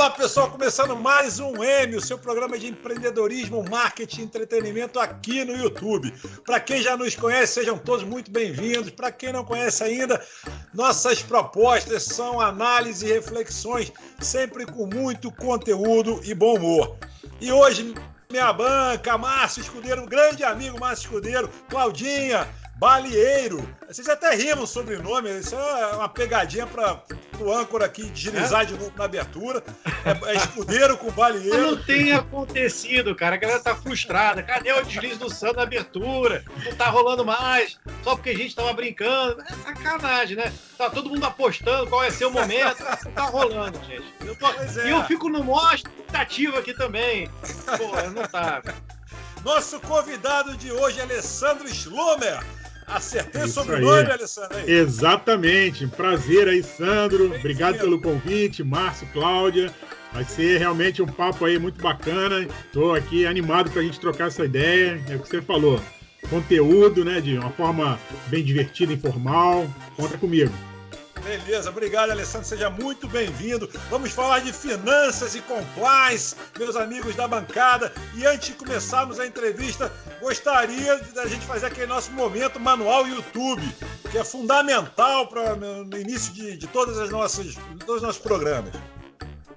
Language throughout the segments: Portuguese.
Olá, pessoal, começando mais um M, o seu programa de empreendedorismo, marketing e entretenimento aqui no YouTube. Para quem já nos conhece, sejam todos muito bem-vindos. Para quem não conhece ainda, nossas propostas são análise e reflexões, sempre com muito conteúdo e bom humor. E hoje, minha banca, Márcio Escudeiro, um grande amigo Márcio Escudeiro, Claudinha Balieiro. Vocês até rimam o sobrenome, isso é uma pegadinha para o âncora aqui deslizar de novo na abertura. É Escudeiro com Balieiro. Não tem acontecido, cara. A galera tá frustrada. Cadê o deslize do Sandro na abertura? Não tá rolando mais. Só porque a gente tava brincando. É sacanagem, né? Tá todo mundo apostando qual é seu momento. Não tá rolando, gente. E eu fico no maior expectativa aqui também. Pô, não tá. Nosso convidado de hoje é Alessandro Schlomer. Acertei o sobrenome, Alessandro? Aí. Exatamente. Prazer aí, Sandro. Obrigado pelo convite. Márcio, Cláudia. Vai ser realmente um papo aí muito bacana. Estou aqui animado para a gente trocar essa ideia. É o que você falou. Conteúdo, né? De uma forma bem divertida, informal. Conta comigo. Beleza, obrigado, Alessandro, seja muito bem-vindo. Vamos falar de finanças e compliance, meus amigos da bancada. E antes de começarmos a entrevista, gostaria da gente fazer aquele nosso momento manual YouTube, que é fundamental no início de todos os nossos programas.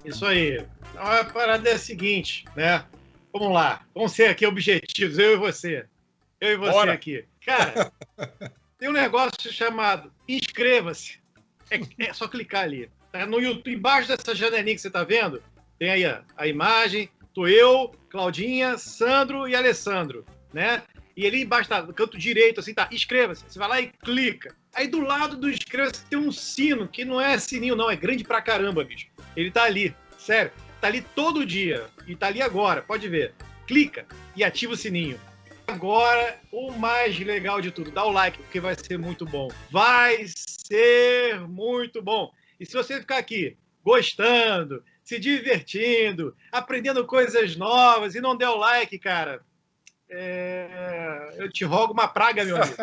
Isso aí. A parada é a seguinte, né? Vamos lá, vamos ser aqui objetivos, eu e você. Bora. Aqui. Cara, tem um negócio chamado inscreva-se. É só clicar ali. Tá no YouTube, embaixo dessa janelinha que você está vendo, tem aí a imagem, tô eu, Claudinha, Sandro e Alessandro, né? E ali embaixo, tá, no canto direito, assim, tá, inscreva-se. Você vai lá e clica. Aí do lado do inscreva-se tem um sino, que não é sininho não, é grande pra caramba, bicho. Ele tá ali, sério. Tá ali todo dia. E tá ali agora, pode ver. Clica e ativa o sininho. Agora, o mais legal de tudo, dá o like, porque vai ser muito bom. Vai ser muito bom. E se você ficar aqui gostando, se divertindo, aprendendo coisas novas e não der o like, cara, eu te rogo uma praga, meu amigo.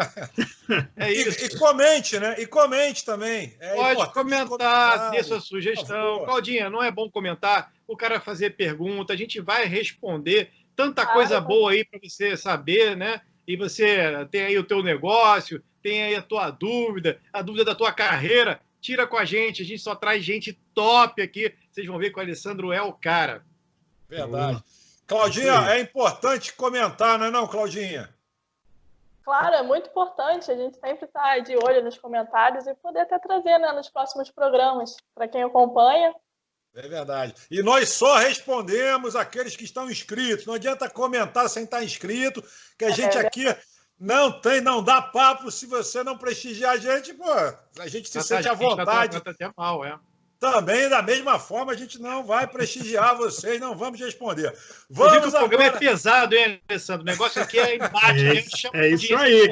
É isso. E comente, né? E comente também. Pode comentar, dê sua sugestão. Claudinha, não é bom comentar, o cara fazer pergunta, a gente vai responder. Tanta coisa boa aí para você saber, né? E você tem aí o teu negócio, tem aí a tua dúvida, a dúvida da tua carreira. Tira com a gente só traz gente top aqui. Vocês vão ver que o Alessandro é o cara. Verdade. Claudinha, é importante comentar, não é não, Claudinha? Claro, é muito importante. A gente sempre está de olho nos comentários e poder até trazer, né, nos próximos programas, para quem acompanha. É verdade. E nós só respondemos aqueles que estão inscritos. Não adianta comentar sem estar inscrito, que a gente aqui não dá papo se você não prestigiar a gente, pô. A gente se sente à vontade. Até mal, Também, da mesma forma, a gente não vai prestigiar vocês, não vamos responder. Vamos o programa é pesado, hein, Alessandro? O negócio aqui é embate. É isso aí.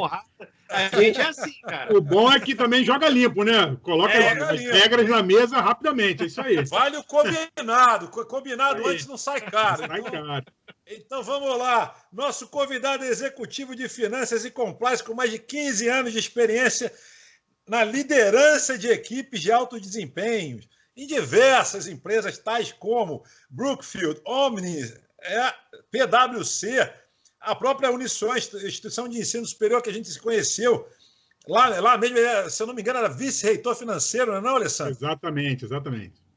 A gente é assim, cara. O bom é que também joga limpo, né? Coloca as regras na mesa rapidamente, é isso aí. Vale o combinado. Combinado antes não sai caro. Sai caro. Então vamos lá. Nosso convidado executivo de finanças e compliance com mais de 15 anos de experiência na liderança de equipes de alto desempenho em diversas empresas, tais como Brookfield, Omni, PwC, a própria Unisul, instituição de ensino superior que a gente se conheceu, lá mesmo, se eu não me engano, era vice-reitor financeiro, não é, Alessandro?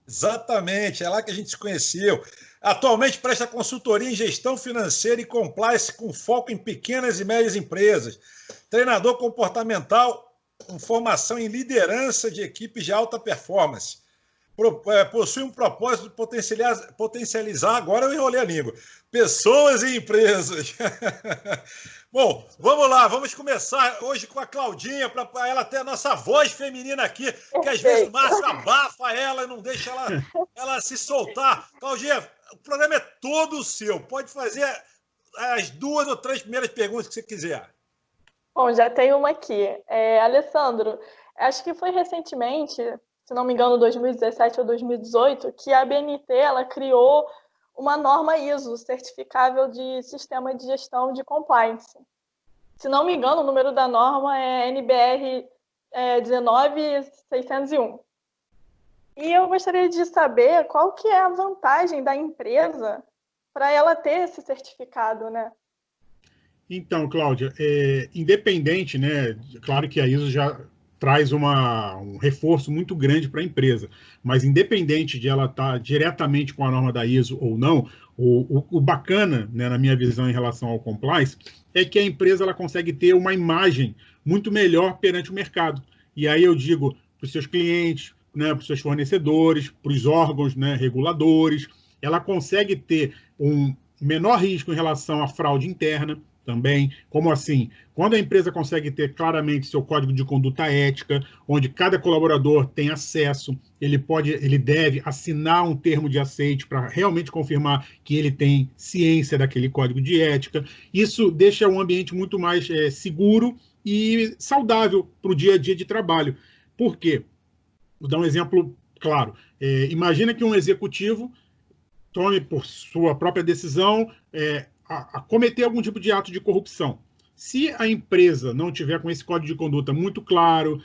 Exatamente, é lá que a gente se conheceu. Atualmente presta consultoria em gestão financeira e compliance com foco em pequenas e médias empresas. Treinador comportamental com formação em liderança de equipes de alta performance. Possui um propósito de potencializar, agora eu enrolei a língua, pessoas e empresas. Bom, vamos lá, vamos começar hoje com a Claudinha, para ela ter a nossa voz feminina aqui, que às vezes o Márcio abafa ela e não deixa ela se soltar. Claudinha, o programa é todo seu, pode fazer as 2 ou 3 primeiras perguntas que você quiser. Bom, já tem uma aqui. Alessandro, acho que foi recentemente, se não me engano, 2017 ou 2018, que a BNT ela criou uma norma ISO, certificável de sistema de gestão de compliance. Se não me engano, o número da norma é NBR 19601. E eu gostaria de saber qual que é a vantagem da empresa para ela ter esse certificado, né? Então, Cláudia, independente, né? Claro que a ISO já traz um reforço muito grande para a empresa, mas independente de ela estar diretamente com a norma da ISO ou não, o bacana, né, na minha visão em relação ao compliance, é que a empresa ela consegue ter uma imagem muito melhor perante o mercado. E aí eu digo para os seus clientes, né, para os seus fornecedores, para os órgãos, né, reguladores, ela consegue ter um menor risco em relação à fraude interna, também. Como assim? Quando a empresa consegue ter claramente seu código de conduta ética, onde cada colaborador tem acesso, ele deve assinar um termo de aceite para realmente confirmar que ele tem ciência daquele código de ética. Isso deixa um ambiente muito mais seguro e saudável para o dia a dia de trabalho. Por quê? Vou dar um exemplo claro. Imagina que um executivo tome por sua própria decisão a cometer algum tipo de ato de corrupção. Se a empresa não tiver com esse código de conduta muito claro,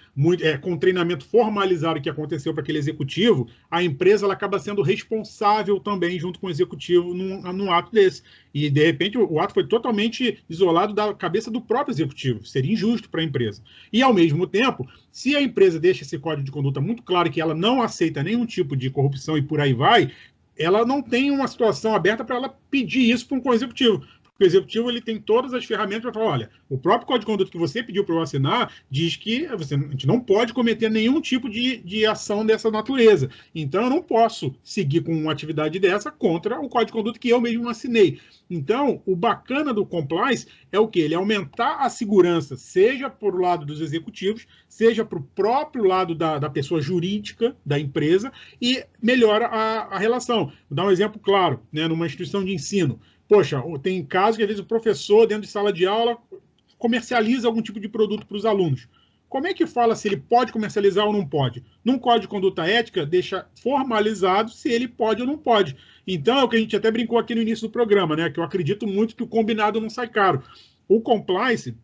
com treinamento formalizado que aconteceu para aquele executivo, a empresa ela acaba sendo responsável também junto com o executivo num ato desse. E, de repente, o ato foi totalmente isolado da cabeça do próprio executivo. Seria injusto para a empresa. E, ao mesmo tempo, se a empresa deixa esse código de conduta muito claro que ela não aceita nenhum tipo de corrupção e por aí vai, ela não tem uma situação aberta para ela pedir isso para um executivo. O executivo ele tem todas as ferramentas para falar, olha, o próprio código de conduta que você pediu para eu assinar diz que a gente não pode cometer nenhum tipo de ação dessa natureza. Então, eu não posso seguir com uma atividade dessa contra o código de conduta que eu mesmo assinei. Então, o bacana do compliance é o quê? Ele aumentar a segurança, seja por o lado dos executivos, seja para o próprio lado da pessoa jurídica da empresa e melhora a relação. Vou dar um exemplo claro, né, numa instituição de ensino. Poxa, tem casos que às vezes o professor, dentro de sala de aula, comercializa algum tipo de produto para os alunos. Como é que fala se ele pode comercializar ou não pode? Num código de conduta ética, deixa formalizado se ele pode ou não pode. Então, é o que a gente até brincou aqui no início do programa, né? Que eu acredito muito que o combinado não sai caro. O compliance,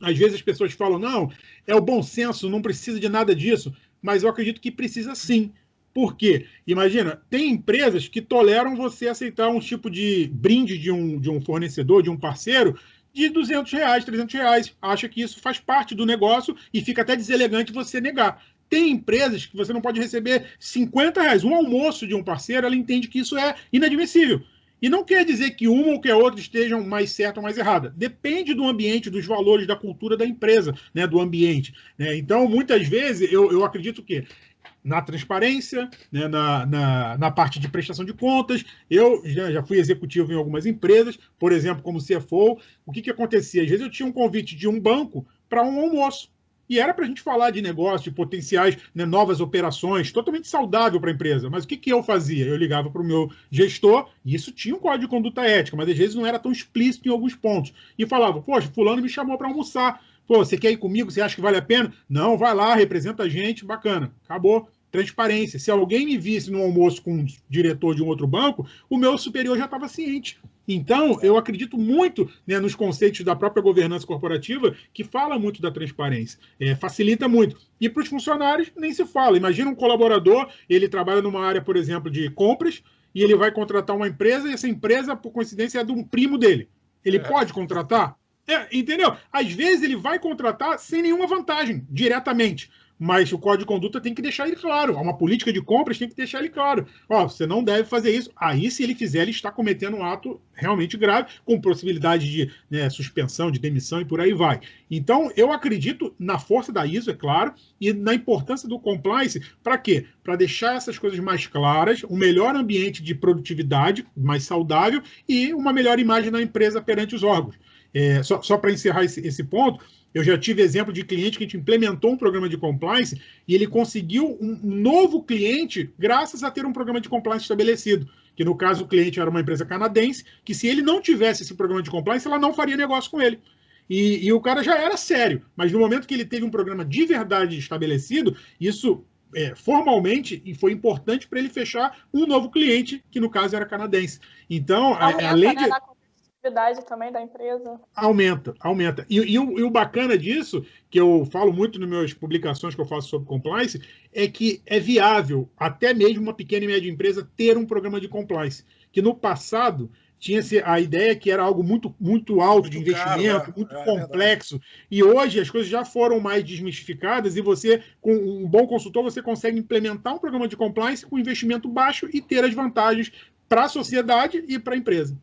às vezes as pessoas falam, não, é o bom senso, não precisa de nada disso. Mas eu acredito que precisa sim. Por quê? Imagina, tem empresas que toleram você aceitar um tipo de brinde de um fornecedor, de um parceiro, de R$200, R$300. Acha que isso faz parte do negócio e fica até deselegante você negar. Tem empresas que você não pode receber R$50. Um almoço de um parceiro, ela entende que isso é inadmissível. E não quer dizer que uma ou que a outra estejam mais certa ou mais errada. Depende do ambiente, dos valores, da cultura da empresa, né, do ambiente. Né? Então, muitas vezes, eu acredito que na transparência, né, na parte de prestação de contas. Eu já fui executivo em algumas empresas, por exemplo, como CFO. O que acontecia? Às vezes eu tinha um convite de um banco para um almoço. E era para a gente falar de negócio, de potenciais, né, novas operações, totalmente saudável para a empresa. Mas o que eu fazia? Eu ligava para o meu gestor, e isso tinha um código de conduta ética, mas às vezes não era tão explícito em alguns pontos. E falava, poxa, fulano me chamou para almoçar. Pô, você quer ir comigo? Você acha que vale a pena? Não, vai lá, representa a gente, bacana. Acabou. Transparência. Se alguém me visse no almoço com um diretor de um outro banco, o meu superior já estava ciente. Então, eu acredito muito, né, nos conceitos da própria governança corporativa, que fala muito da transparência. Facilita muito. E para os funcionários, nem se fala. Imagina um colaborador, ele trabalha numa área, por exemplo, de compras, e ele vai contratar uma empresa, e essa empresa, por coincidência, é de um primo dele. Ele pode contratar? Entendeu? Às vezes ele vai contratar sem nenhuma vantagem, diretamente. Mas o código de conduta tem que deixar ele claro. Uma política de compras tem que deixar ele claro. Ó, você não deve fazer isso. Aí, se ele fizer, ele está cometendo um ato realmente grave, com possibilidade de, né, suspensão, de demissão e por aí vai. Então, eu acredito na força da ISO, é claro, e na importância do compliance. Para quê? Para deixar essas coisas mais claras, um melhor ambiente de produtividade, mais saudável, e uma melhor imagem da empresa perante os órgãos. Só para encerrar esse ponto, eu já tive exemplo de cliente que a gente implementou um programa de compliance e ele conseguiu um novo cliente graças a ter um programa de compliance estabelecido. Que no caso o cliente era uma empresa canadense, que se ele não tivesse esse programa de compliance, ela não faria negócio com ele. E o cara já era sério, mas no momento que ele teve um programa de verdade estabelecido, isso formalmente e foi importante para ele fechar um novo cliente, que no caso era canadense. Então, além de... produtividade também da empresa? Aumenta. E o bacana disso, que eu falo muito nas minhas publicações que eu faço sobre compliance, é que é viável até mesmo uma pequena e média empresa ter um programa de compliance. Que no passado tinha-se a ideia que era algo muito, muito alto de investimento, muito complexo. E hoje as coisas já foram mais desmistificadas e você, com um bom consultor, você consegue implementar um programa de compliance com investimento baixo e ter as vantagens para a sociedade e para a empresa.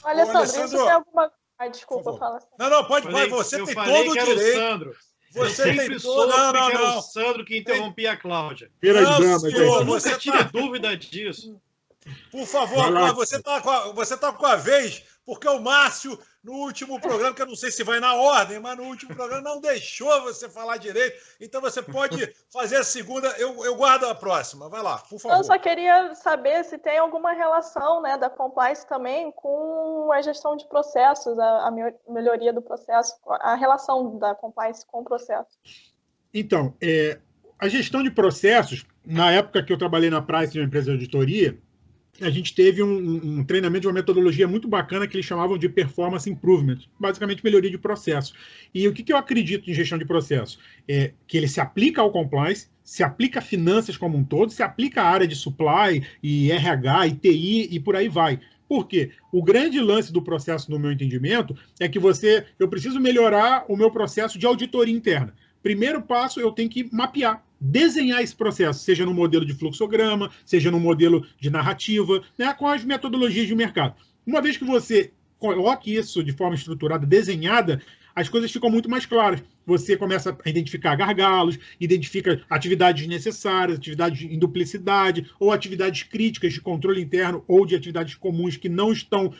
Olha, Sandro, isso tem alguma... Ai, desculpa, fala assim. Não, pode, você tem todo o direito. Sandro. Você tem todo... Não. Era o Sandro que interrompia a Cláudia. Não, senhor, você tira dúvida disso. Por favor, você tá com a vez, porque o Márcio, no último programa, que eu não sei se vai na ordem, mas no último programa não deixou você falar direito, então você pode fazer a segunda, eu guardo a próxima. Vai lá, por favor. Eu só queria saber se tem alguma relação, né, da compliance também com a gestão de processos, a melhoria do processo, a relação da compliance com o processo. Então, a gestão de processos, na época que eu trabalhei na Price, de uma empresa de auditoria, a gente teve um treinamento de uma metodologia muito bacana que eles chamavam de performance improvement, basicamente melhoria de processo. E o que eu acredito em gestão de processo? É que ele se aplica ao compliance, se aplica a finanças como um todo, se aplica à área de supply, e RH, e TI, e por aí vai. Por quê? O grande lance do processo, no meu entendimento, é que eu preciso melhorar o meu processo de auditoria interna. Primeiro passo, eu tenho que mapear, desenhar esse processo, seja no modelo de fluxograma, seja no modelo de narrativa, né, com as metodologias de mercado. Uma vez que você coloque isso de forma estruturada, desenhada, as coisas ficam muito mais claras. Você começa a identificar gargalos, identifica atividades necessárias, atividades em duplicidade, ou atividades críticas de controle interno, ou de atividades comuns que não estão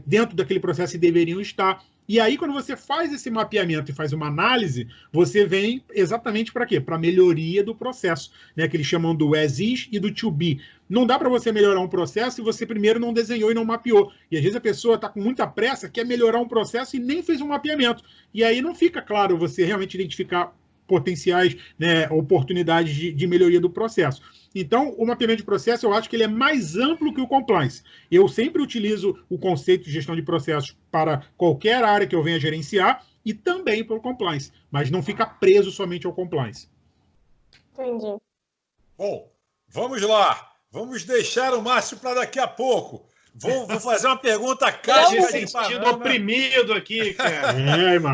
dentro daquele processo e deveriam estar. E aí, quando você faz esse mapeamento e faz uma análise, você vem exatamente para quê? Para a melhoria do processo, né? Que eles chamam do as is e do to be. Não dá para você melhorar um processo se você primeiro não desenhou e não mapeou. E às vezes a pessoa está com muita pressa, quer melhorar um processo e nem fez um mapeamento. E aí não fica claro você realmente identificar potenciais, né, oportunidades de melhoria do processo. Então, o mapeamento de processo, eu acho que ele é mais amplo que o compliance. Eu sempre utilizo o conceito de gestão de processos para qualquer área que eu venha gerenciar e também para o compliance, mas não fica preso somente ao compliance. Entendi. Bom, vamos lá. Vamos deixar o Márcio para daqui a pouco. Vou fazer uma pergunta casca de sentido oprimido aqui, cara.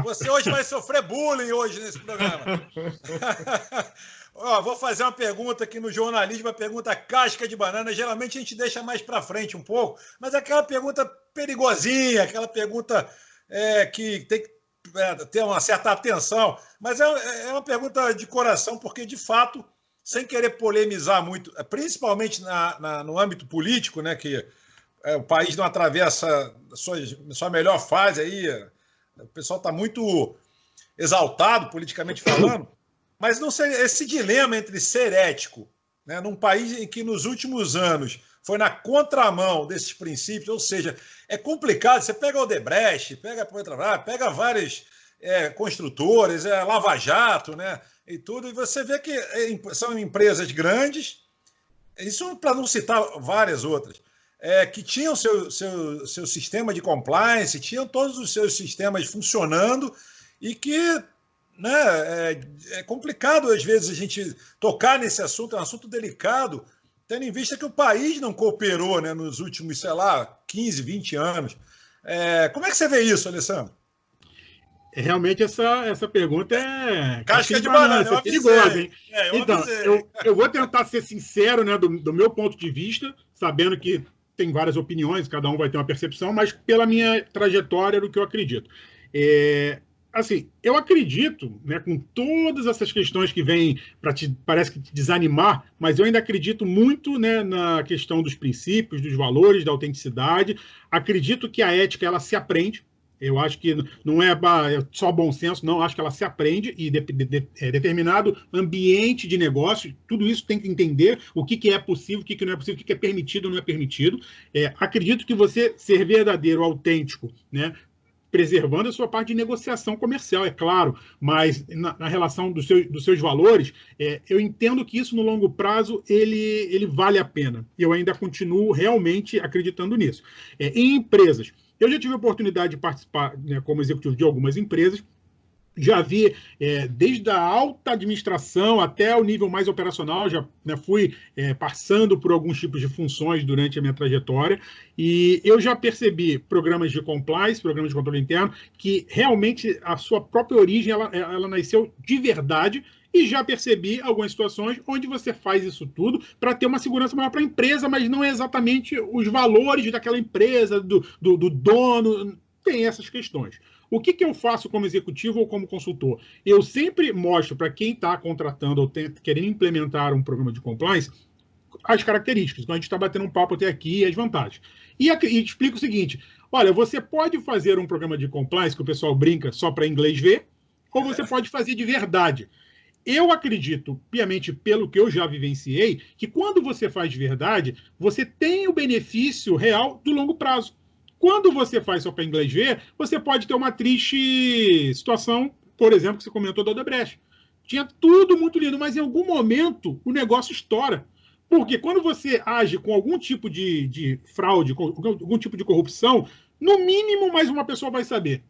Você hoje vai sofrer bullying hoje nesse programa. Vou fazer uma pergunta aqui no jornalismo, uma pergunta casca de banana. Geralmente a gente deixa mais para frente um pouco, mas é aquela pergunta perigosinha, aquela pergunta que tem que ter uma certa atenção. Mas é uma pergunta de coração, porque, de fato, sem querer polemizar muito, principalmente no âmbito político, né, que o país não atravessa sua melhor fase aí, o pessoal está muito exaltado politicamente falando, mas não sei, esse dilema entre ser ético, né, num país em que nos últimos anos foi na contramão desses princípios, ou seja, é complicado, você pega o Odebrecht, pega várias construtoras, Lava Jato, né, e tudo, e você vê que são empresas grandes, isso para não citar várias outras, que tinham seu sistema de compliance, tinham todos os seus sistemas funcionando e que, né, é complicado às vezes a gente tocar nesse assunto, é um assunto delicado, tendo em vista que o país não cooperou, né, nos últimos, 15, 20 anos. Como é que você vê isso, Alessandro? Realmente essa pergunta é casca de banana, é perigosa, hein? Então, eu vou tentar ser sincero, né, do meu ponto de vista, sabendo que tem várias opiniões, cada um vai ter uma percepção, mas pela minha trajetória do que eu acredito. Assim, eu acredito, né, com todas essas questões que vêm parece que te desanimar, mas eu ainda acredito muito, né, na questão dos princípios, dos valores, da autenticidade. Acredito que a ética ela se aprende. Eu acho que não é só bom senso, não. Acho que ela se aprende e determinado ambiente de negócio, tudo isso tem que entender o que é possível, o que não é possível, o que é permitido ou não é permitido. Acredito que você ser verdadeiro, autêntico, né, preservando a sua parte de negociação comercial, é claro, mas na relação dos seus valores, eu entendo que isso no longo prazo ele vale a pena. Eu ainda continuo realmente acreditando nisso. Em empresas, Eu já tive a oportunidade de participar, né, como executivo de algumas empresas, já vi desde a alta administração até o nível mais operacional, já, né, fui passando por alguns tipos de funções durante a minha trajetória, e eu já percebi programas de compliance, programas de controle interno, que realmente a sua própria origem, ela nasceu de verdade, e já percebi algumas situações onde você faz isso tudo para ter uma segurança maior para a empresa, mas não é exatamente os valores daquela empresa, do dono, tem essas questões. O que eu faço como executivo ou como consultor? Eu sempre mostro para quem está contratando ou querendo implementar um programa de compliance as características. Então, a gente está batendo um papo até aqui e as vantagens. E explico o seguinte, olha, você pode fazer um programa de compliance, que o pessoal brinca só para inglês ver, ou você pode fazer de verdade. Eu acredito, piamente pelo que eu já vivenciei, que quando você faz de verdade, você tem o benefício real do longo prazo. Quando você faz só para inglês ver, você pode ter uma triste situação, por exemplo, que você comentou da Odebrecht. Tinha tudo muito lindo, mas em algum momento o negócio estoura. Porque quando você age com algum tipo de fraude, com algum tipo de corrupção, no mínimo mais uma pessoa vai saber.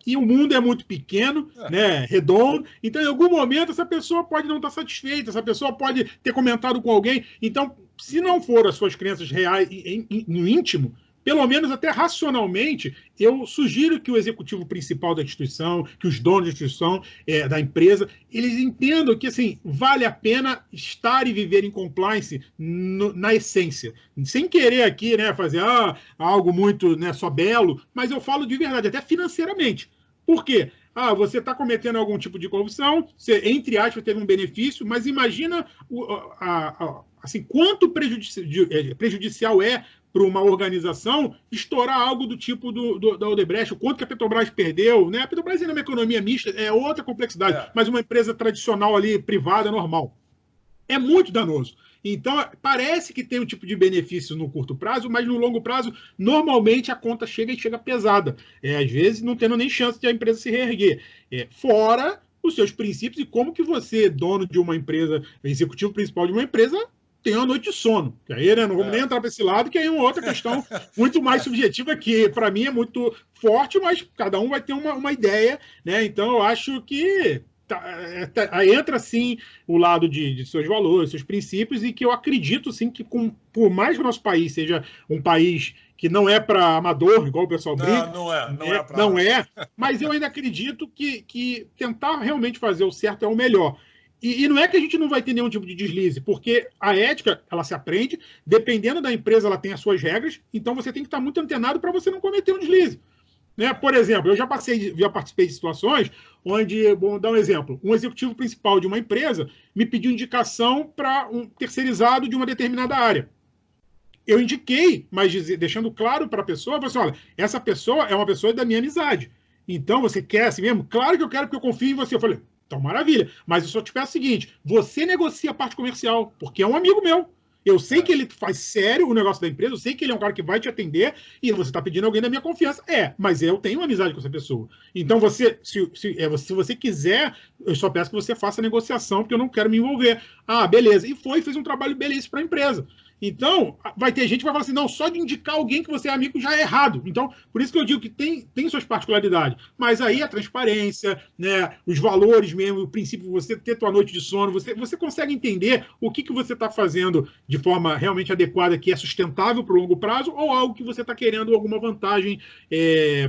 E o mundo é muito pequeno, né, redondo, então em algum momento essa pessoa pode não estar satisfeita, essa pessoa pode ter comentado com alguém. Então, se não for as suas crenças reais no íntimo, pelo menos até racionalmente, eu sugiro que o executivo principal da instituição, que os donos da instituição, da empresa, eles entendam que assim, vale a pena estar e viver em compliance na essência. Sem querer aqui, né, fazer algo muito, né, só belo, mas eu falo de verdade, até financeiramente. Por quê? Você está cometendo algum tipo de corrupção, você, entre aspas, teve um benefício, mas imagina assim, quanto prejudicial é para uma organização estourar algo do tipo da Odebrecht, o quanto que a Petrobras perdeu, né? A Petrobras ainda é uma economia mista, é outra complexidade, mas uma empresa tradicional ali, privada, normal. É muito danoso. Então, parece que tem um tipo de benefício no curto prazo, mas no longo prazo, normalmente a conta chega e chega pesada. Às vezes, não tendo nem chance de a empresa se reerguer. Fora os seus princípios e como que você, dono de uma empresa, executivo principal de uma empresa, tem uma noite de sono. Que aí, né, não vamos nem entrar para esse lado, que aí é uma outra questão muito mais subjetiva, que para mim é muito forte, mas cada um vai ter uma ideia, né? Então, eu acho que aí entra, sim, o lado de seus valores, seus princípios, e que eu acredito, sim, que por mais que o nosso país seja um país que não é para amador, igual o pessoal brinca. Não é, mas eu ainda acredito que tentar realmente fazer o certo é o melhor. E não é que a gente não vai ter nenhum tipo de deslize, porque a ética, ela se aprende, dependendo da empresa, ela tem as suas regras, então você tem que estar muito antenado para você não cometer um deslize. Né? Por exemplo, eu já participei de situações onde, vou dar um exemplo, um executivo principal de uma empresa me pediu indicação para um terceirizado de uma determinada área. Eu indiquei, mas deixando claro para a pessoa, eu falei assim, olha, essa pessoa é uma pessoa da minha amizade. Então, você quer assim mesmo? Claro que eu quero, porque eu confio em você. Eu falei, então, maravilha. Mas eu só te peço o seguinte, você negocia a parte comercial, porque é um amigo meu. Eu sei que ele faz sério o negócio da empresa, eu sei que ele é um cara que vai te atender, e você está pedindo alguém da minha confiança. Mas eu tenho uma amizade com essa pessoa. Então, se você quiser, eu só peço que você faça a negociação, porque eu não quero me envolver. Beleza. E fez um trabalho belíssimo para a empresa. Então, vai ter gente que vai falar assim, não, só de indicar alguém que você é amigo já é errado. Então, por isso que eu digo que tem suas particularidades. Mas aí a transparência, né, os valores mesmo, o princípio de você ter tua noite de sono, você consegue entender o que você está fazendo de forma realmente adequada, que é sustentável para o longo prazo, ou algo que você está querendo alguma vantagem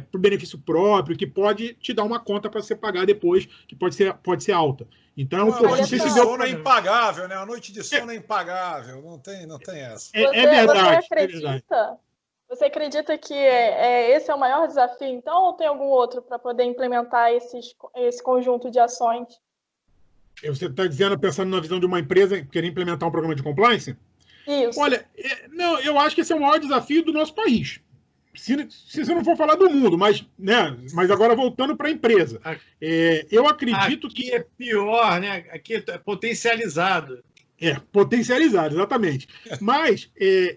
para o benefício próprio, que pode te dar uma conta para você pagar depois, que pode ser alta. Então, a noite de sono é impagável, né? A noite de sono é impagável, não tem essa. É verdade. Você acredita que esse é o maior desafio, então, ou tem algum outro para poder implementar esse conjunto de ações? Você está dizendo, pensando na visão de uma empresa querer implementar um programa de compliance? Isso. Olha, não, eu acho que esse é o maior desafio do nosso país. Se você não for falar do mundo, mas agora voltando para a empresa. Eu acredito que é pior, né? Aqui é potencializado. Potencializado, exatamente. Mas,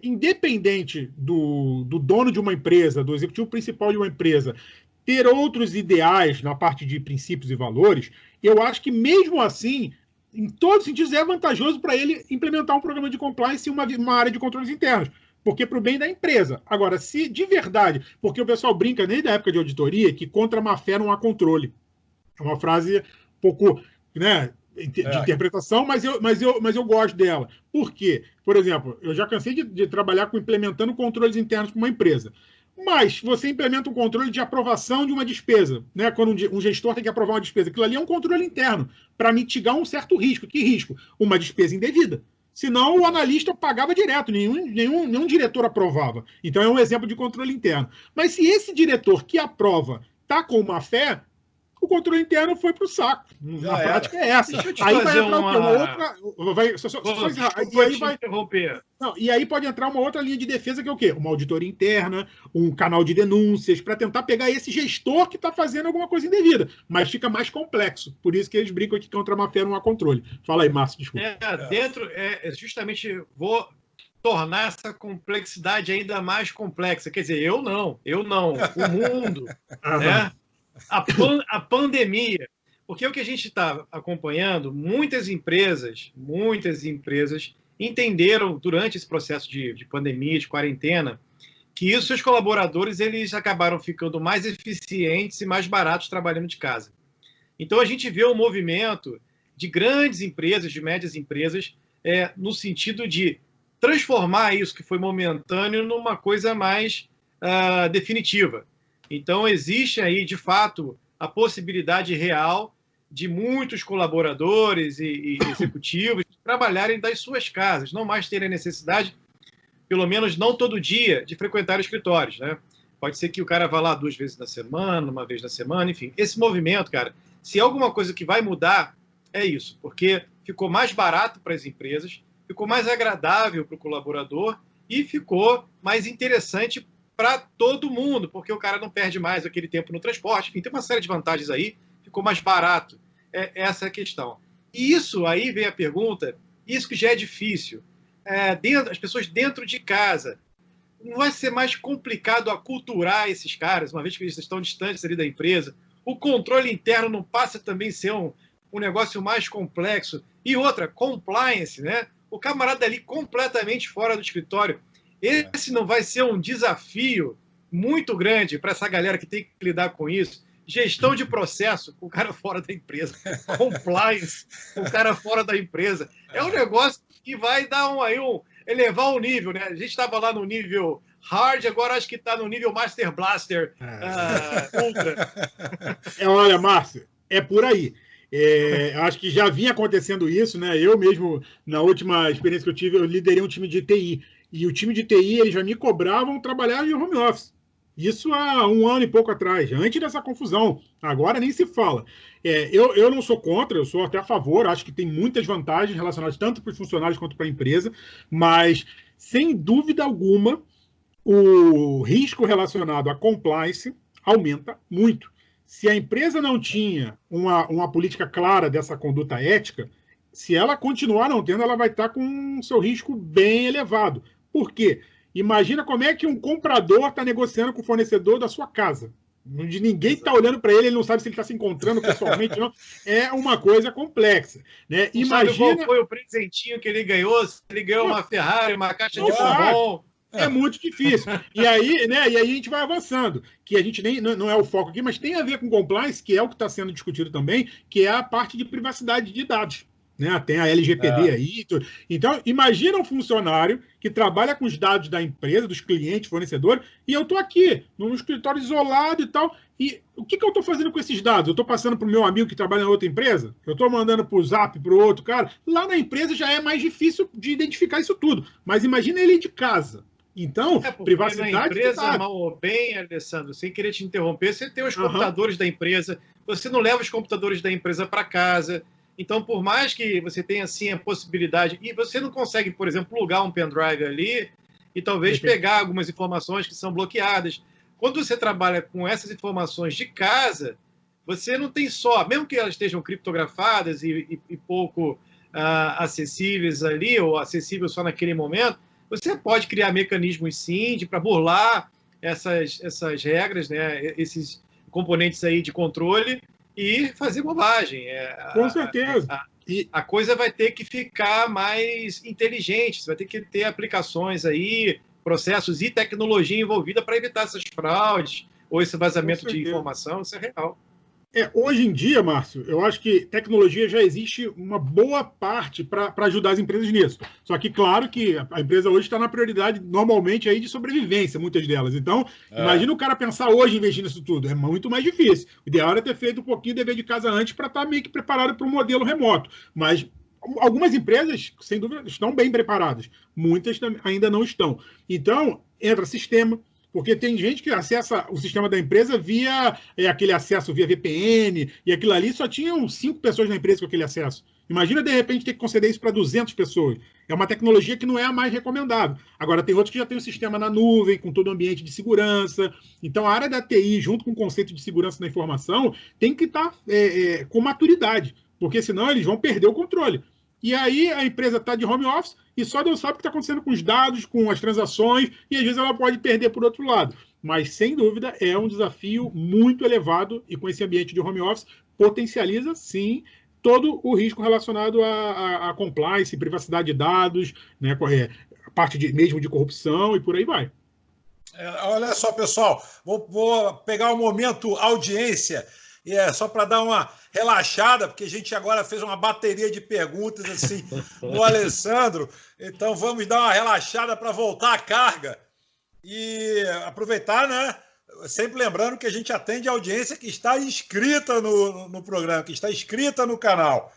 independente do dono de uma empresa, do executivo principal de uma empresa, ter outros ideais na parte de princípios e valores, eu acho que, mesmo assim, em todos os sentidos, é vantajoso para ele implementar um programa de compliance em uma área de controles internos. porque para o bem da empresa. Agora, se de verdade, porque o pessoal brinca desde a época de auditoria que contra a má-fé não há controle. É uma frase um pouco, né, de interpretação, mas eu gosto dela. Por quê? Por exemplo, eu já cansei de trabalhar implementando controles internos para uma empresa. Mas você implementa um controle de aprovação de uma despesa, né? Quando um gestor tem que aprovar uma despesa, aquilo ali é um controle interno para mitigar um certo risco. Que risco? Uma despesa indevida. Senão o analista pagava direto, nenhum diretor aprovava. Então é um exemplo de controle interno. Mas se esse diretor que aprova está com má fé, o controle interno foi para o saco. Na prática é essa. Aí vai entrar uma outra. E aí pode entrar uma outra linha de defesa, que é o quê? Uma auditoria interna, um canal de denúncias, para tentar pegar esse gestor que está fazendo alguma coisa indevida. Mas fica mais complexo. Por isso que eles brincam aqui contra a má-fé não há controle. Fala aí, Márcio, desculpa. Justamente vou tornar essa complexidade ainda mais complexa. Quer dizer, eu não. O mundo, né? A pandemia, porque o que a gente está acompanhando, muitas empresas entenderam durante esse processo de pandemia, de quarentena, que os seus colaboradores eles acabaram ficando mais eficientes e mais baratos trabalhando de casa. Então a gente vê um movimento de grandes empresas, de médias empresas, no sentido de transformar isso que foi momentâneo numa coisa mais definitiva. Então, existe aí, de fato, a possibilidade real de muitos colaboradores e executivos trabalharem das suas casas, não mais terem a necessidade, pelo menos não todo dia, de frequentar escritórios, né? Pode ser que o cara vá lá 2 vezes na semana, 1 vez na semana, enfim. Esse movimento, cara, se é alguma coisa que vai mudar, é isso, porque ficou mais barato para as empresas, ficou mais agradável para o colaborador e ficou mais interessante para todo mundo, porque o cara não perde mais aquele tempo no transporte, enfim, tem uma série de vantagens aí, ficou mais barato. Essa é a questão. E isso aí vem a pergunta, isso que já é difícil, as pessoas dentro de casa, não vai ser mais complicado aculturar esses caras, uma vez que eles estão distantes ali da empresa? O controle interno não passa também a ser um negócio mais complexo? E outra, compliance, né? O camarada ali completamente fora do escritório, esse não vai ser um desafio muito grande para essa galera que tem que lidar com isso? Gestão de processo com o cara fora da empresa. Compliance com o cara fora da empresa. É um negócio que vai dar elevar o nível, né? A gente estava lá no nível hard, agora acho que está no nível Master Blaster Ultra. Olha, Márcio, é por aí. Acho que já vinha acontecendo isso, né? Eu mesmo, na última experiência que eu tive, eu liderei um time de TI. E o time de TI, eles já me cobravam trabalhar em home office. Isso há 1 ano e pouco atrás, antes dessa confusão. Agora nem se fala. Eu não sou contra, eu sou até a favor. Acho que tem muitas vantagens relacionadas tanto para os funcionários quanto para a empresa. Mas, sem dúvida alguma, o risco relacionado à compliance aumenta muito. Se a empresa não tinha uma política clara dessa conduta ética, se ela continuar não tendo, ela vai estar com seu risco bem elevado. Por quê? Imagina como é que um comprador está negociando com o fornecedor da sua casa, onde ninguém está olhando para ele, ele não sabe se ele está se encontrando pessoalmente, não. É uma coisa complexa, né? Imagina qual foi o presentinho que ele ganhou, se ele ganhou uma Ferrari, uma caixa de bombom. É muito difícil. E aí, né, a gente vai avançando, que a gente não é o foco aqui, mas tem a ver com compliance, que é o que está sendo discutido também, que é a parte de privacidade de dados. Né? Tem a LGPD aí. Tudo. Então, imagina um funcionário que trabalha com os dados da empresa, dos clientes, fornecedores, e eu estou aqui, num escritório isolado e tal, e o que eu estou fazendo com esses dados? Eu estou passando para o meu amigo que trabalha em outra empresa? Eu estou mandando para o Zap, para o outro cara? Lá na empresa já é mais difícil de identificar isso tudo, mas imagina ele de casa. Então, privacidade... Na empresa, mal ou bem, Alessandro, sem querer te interromper, você tem os computadores da empresa, você não leva os computadores da empresa para casa. Então, por mais que você tenha, assim, a possibilidade... E você não consegue, por exemplo, plugar um pendrive ali e talvez pegar algumas informações que são bloqueadas. Quando você trabalha com essas informações de casa, você não tem só... Mesmo que elas estejam criptografadas e pouco acessíveis ali, ou acessíveis só naquele momento, você pode criar mecanismos, sim, para burlar essas regras, né? Esses componentes aí de controle... e fazer bobagem. Com certeza. A coisa vai ter que ficar mais inteligente, você vai ter que ter aplicações aí processos e tecnologia envolvida para evitar essas fraudes ou esse vazamento de informação. Isso é real. Hoje em dia, Márcio, eu acho que tecnologia já existe uma boa parte para ajudar as empresas nisso. Só que, claro que a empresa hoje está na prioridade, normalmente, aí de sobrevivência, muitas delas. Então, imagina o cara pensar hoje em investir nisso tudo. É muito mais difícil. O ideal era ter feito um pouquinho de dever de casa antes para estar meio que preparado para um modelo remoto. Mas algumas empresas, sem dúvida, estão bem preparadas. Muitas ainda não estão. Então, entra sistema. Porque tem gente que acessa o sistema da empresa via aquele acesso via VPN, e aquilo ali só tinham 5 pessoas na empresa com aquele acesso. Imagina, de repente, ter que conceder isso para 200 pessoas. É uma tecnologia que não é a mais recomendável. Agora, tem outros que já tem o sistema na nuvem, com todo o ambiente de segurança. Então, a área da TI, junto com o conceito de segurança da informação, tem que estar com maturidade, porque senão eles vão perder o controle. E aí a empresa está de home office e só Deus sabe o que está acontecendo com os dados, com as transações, e às vezes ela pode perder por outro lado. Mas, sem dúvida, é um desafio muito elevado e com esse ambiente de home office potencializa, sim, todo o risco relacionado a compliance, privacidade de dados, né, a parte mesmo de corrupção e por aí vai. Olha só, pessoal, vou pegar um momento audiência. E só para dar uma relaxada, porque a gente agora fez uma bateria de perguntas assim no Alessandro, então vamos dar uma relaxada para voltar à carga e aproveitar, né? Sempre lembrando que a gente atende a audiência que está inscrita no programa, que está inscrita no canal.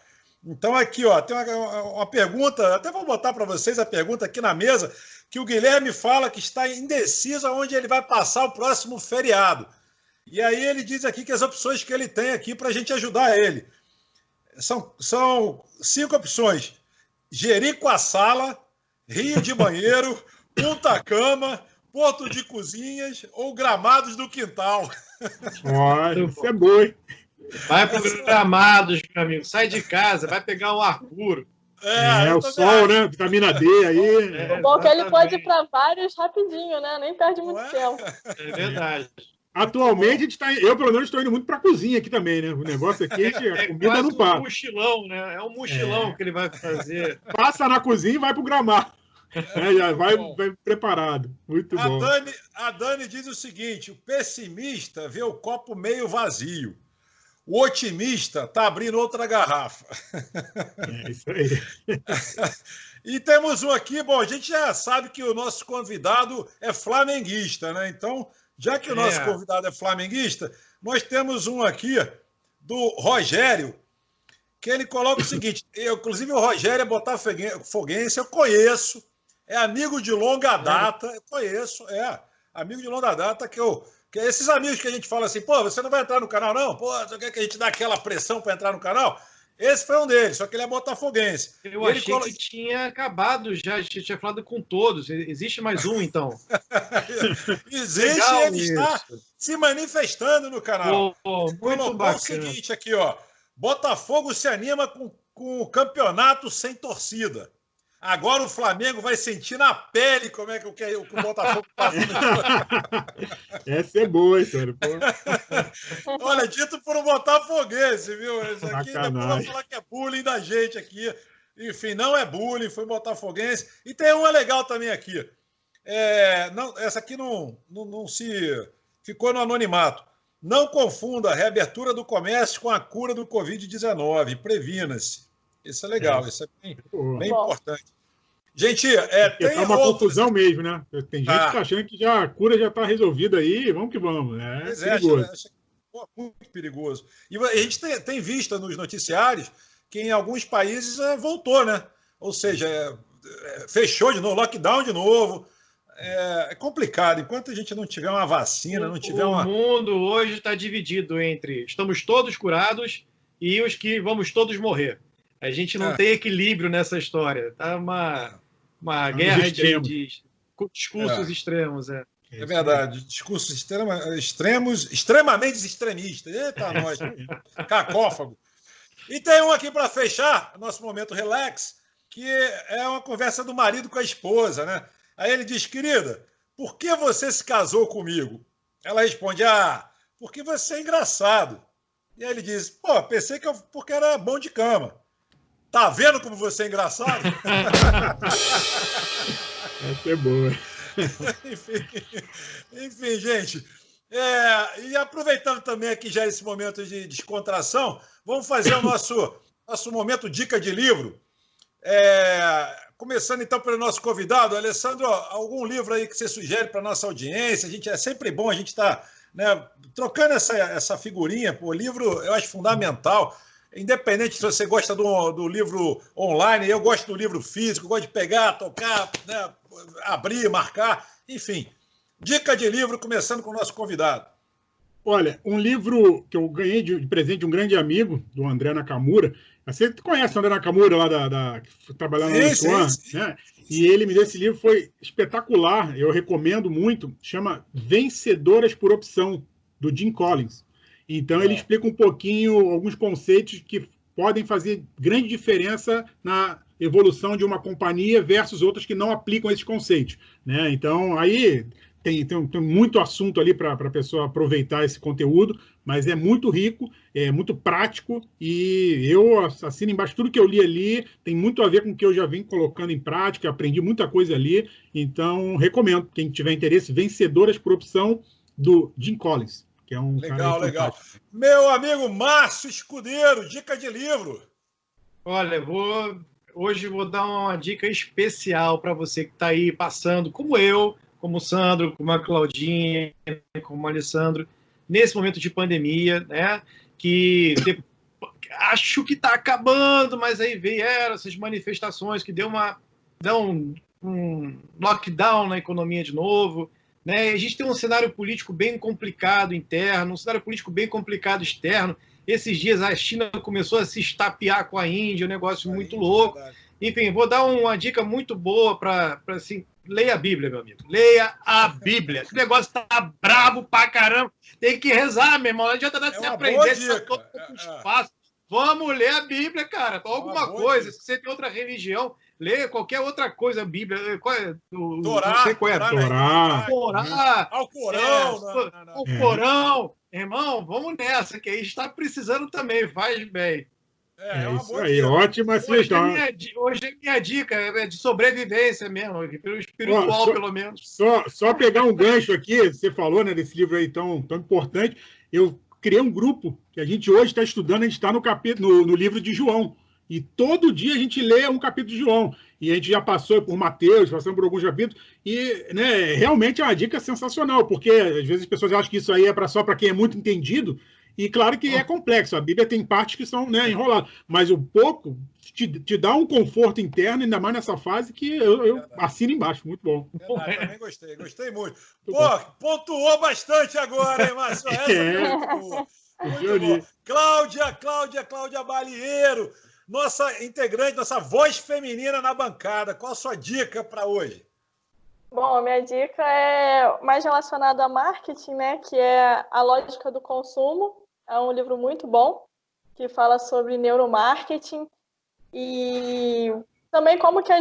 Então aqui, ó, tem uma pergunta, até vou botar para vocês a pergunta aqui na mesa, que o Guilherme fala que está indeciso aonde ele vai passar o próximo feriado. E aí ele diz aqui que as opções que ele tem aqui para a gente ajudar ele. São 5 opções. Jericoaçala, Rio de Banheiro, Punta Cama, Porto de Cozinhas ou Gramados do Quintal. Olha, isso é bom, hein? Vai para Gramados, meu amigo. Sai de casa, vai pegar um ar puro. O sol, né? Vitamina D aí. O bom é que ele pode ir para vários rapidinho, né? Nem perde muito tempo. É verdade. Atualmente, eu, pelo menos, estou indo muito para a cozinha aqui também, né? O negócio aqui, a comida não para. É um mochilão, né? É um mochilão que ele vai fazer. Passa na cozinha e vai para o gramado. Já vai preparado. Muito bom. A Dani diz o seguinte: o pessimista vê o copo meio vazio. O otimista está abrindo outra garrafa. É isso aí. E temos um aqui, bom, a gente já sabe que o nosso convidado é flamenguista, né? Então, já que o nosso convidado é flamenguista, nós temos um aqui do Rogério, que ele coloca o seguinte, inclusive o Rogério é botafoguense, eu conheço, é amigo de longa data, eu conheço, amigo de longa data, que esses amigos que a gente fala assim, pô, você não vai entrar no canal não? Pô, você quer que a gente dá aquela pressão para entrar no canal? Esse foi um deles, só que ele é botafoguense. Eu achei que tinha acabado já, a gente tinha falado com todos. Existe mais um, então? Existe, legal, ele está se manifestando no canal. Muito bacana. O seguinte aqui, ó. Botafogo se anima com o campeonato sem torcida. Agora o Flamengo vai sentir na pele como é que o Botafogo passa. Essa é boa, hein, cara? Olha, dito por um botafoguense, viu? Isso aqui depois vai falar que é bullying da gente aqui. Enfim, não é bullying, foi botafoguense. E tem uma legal também aqui. Essa aqui não se... Ficou no anonimato. Não confunda a reabertura do comércio com a cura do Covid-19. Previna-se. Isso é legal, isso é bem importante. Gente, tem uma confusão mesmo, né? Tem gente que está achando que a cura já está resolvida aí, vamos que vamos. Perigoso. Muito perigoso. E a gente tem visto nos noticiários que em alguns países voltou, né? Ou seja, fechou de novo, lockdown de novo. É complicado. Enquanto a gente não tiver uma vacina, não tiver uma... O mundo hoje está dividido entre estamos todos curados e os que vamos todos morrer. A gente não tem equilíbrio nessa história. Tá uma guerra de discursos extremos. É verdade. Discursos extremamente extremistas. Eita, nós. Cacófago. E tem um aqui para fechar, nosso momento relax, que é uma conversa do marido com a esposa, né? Aí ele diz, querida, por que você se casou comigo? Ela responde, porque você é engraçado. E aí ele diz, pensei que porque era bom de cama. Tá vendo como você é engraçado? Essa é boa. enfim, gente. E aproveitando também aqui já esse momento de descontração, vamos fazer o nosso momento dica de livro. Começando então pelo nosso convidado, Alessandro, algum livro aí que você sugere para a nossa audiência? É sempre bom a gente estar, né, trocando essa figurinha. O livro eu acho fundamental. Independente se você gosta do livro online, eu gosto do livro físico, gosto de pegar, tocar, né, abrir, marcar, enfim. Dica de livro, começando com o nosso convidado. Olha, um livro que eu ganhei de presente de um grande amigo, do André Nakamura. Você conhece o André Nakamura, lá trabalhando na Swan, né? E ele me deu esse livro, foi espetacular, eu recomendo muito, chama Vencedoras por Opção, do Jim Collins. Então, ele explica um pouquinho alguns conceitos que podem fazer grande diferença na evolução de uma companhia versus outras que não aplicam esses conceitos, né? Então, aí tem muito assunto ali para a pessoa aproveitar esse conteúdo, mas é muito rico, é muito prático, e eu assino embaixo tudo que eu li ali, tem muito a ver com o que eu já vim colocando em prática, aprendi muita coisa ali, então recomendo, quem tiver interesse, Vencedoras por Opção, do Jim Collins. Que é um legal. Meu amigo Márcio Escudeiro, dica de livro. Olha, hoje vou dar uma dica especial para você que está aí passando, como eu, como o Sandro, como a Claudinha, como o Alessandro, nesse momento de pandemia, né? Que acho que está acabando, mas aí vieram essas manifestações que dão um lockdown na economia de novo. Né? A gente tem um cenário político bem complicado interno, um cenário político bem complicado externo. Esses dias a China começou a se estapear com a Índia, um negócio muito louco. Enfim, vou dar uma dica muito boa para assim, leia a Bíblia, meu amigo. Leia a Bíblia. Esse negócio tá brabo pra caramba. Tem que rezar, meu irmão. Não adianta nada você aprender todo espaço. Vamos ler a Bíblia, cara. Alguma coisa. Se você tem outra religião, leia qualquer outra coisa, a Bíblia. Qual é? Não sei qual é. Torá. Alcorão. Alcorão. Irmão, vamos nessa, que aí está precisando também. Faz bem. É isso aí, ótima sugestão. Hoje é minha dica é de sobrevivência mesmo, espiritual, pelo menos. Só pegar um gancho aqui, você falou, né, desse livro aí tão importante. Eu criei um grupo que a gente hoje está estudando, a gente está no livro de João. E todo dia a gente lê um capítulo de João. E a gente já passou por Mateus, passamos por alguns capítulos. E, né, realmente é uma dica sensacional, porque às vezes as pessoas acham que isso aí é só para quem é muito entendido. E claro que é complexo. A Bíblia tem partes que são, né, enroladas. Mas o pouco te dá um conforto interno, ainda mais nessa fase, que eu assino embaixo. Muito bom. Também gostei muito. Pô, pontuou bastante agora, hein, Márcio? Essa foi muito boa. Muito boa. Cláudia Balieiro, nossa integrante, nossa voz feminina na bancada. Qual a sua dica para hoje? Bom, a minha dica é mais relacionada a marketing, né? Que é A Lógica do Consumo. É um livro muito bom, que fala sobre neuromarketing e também como que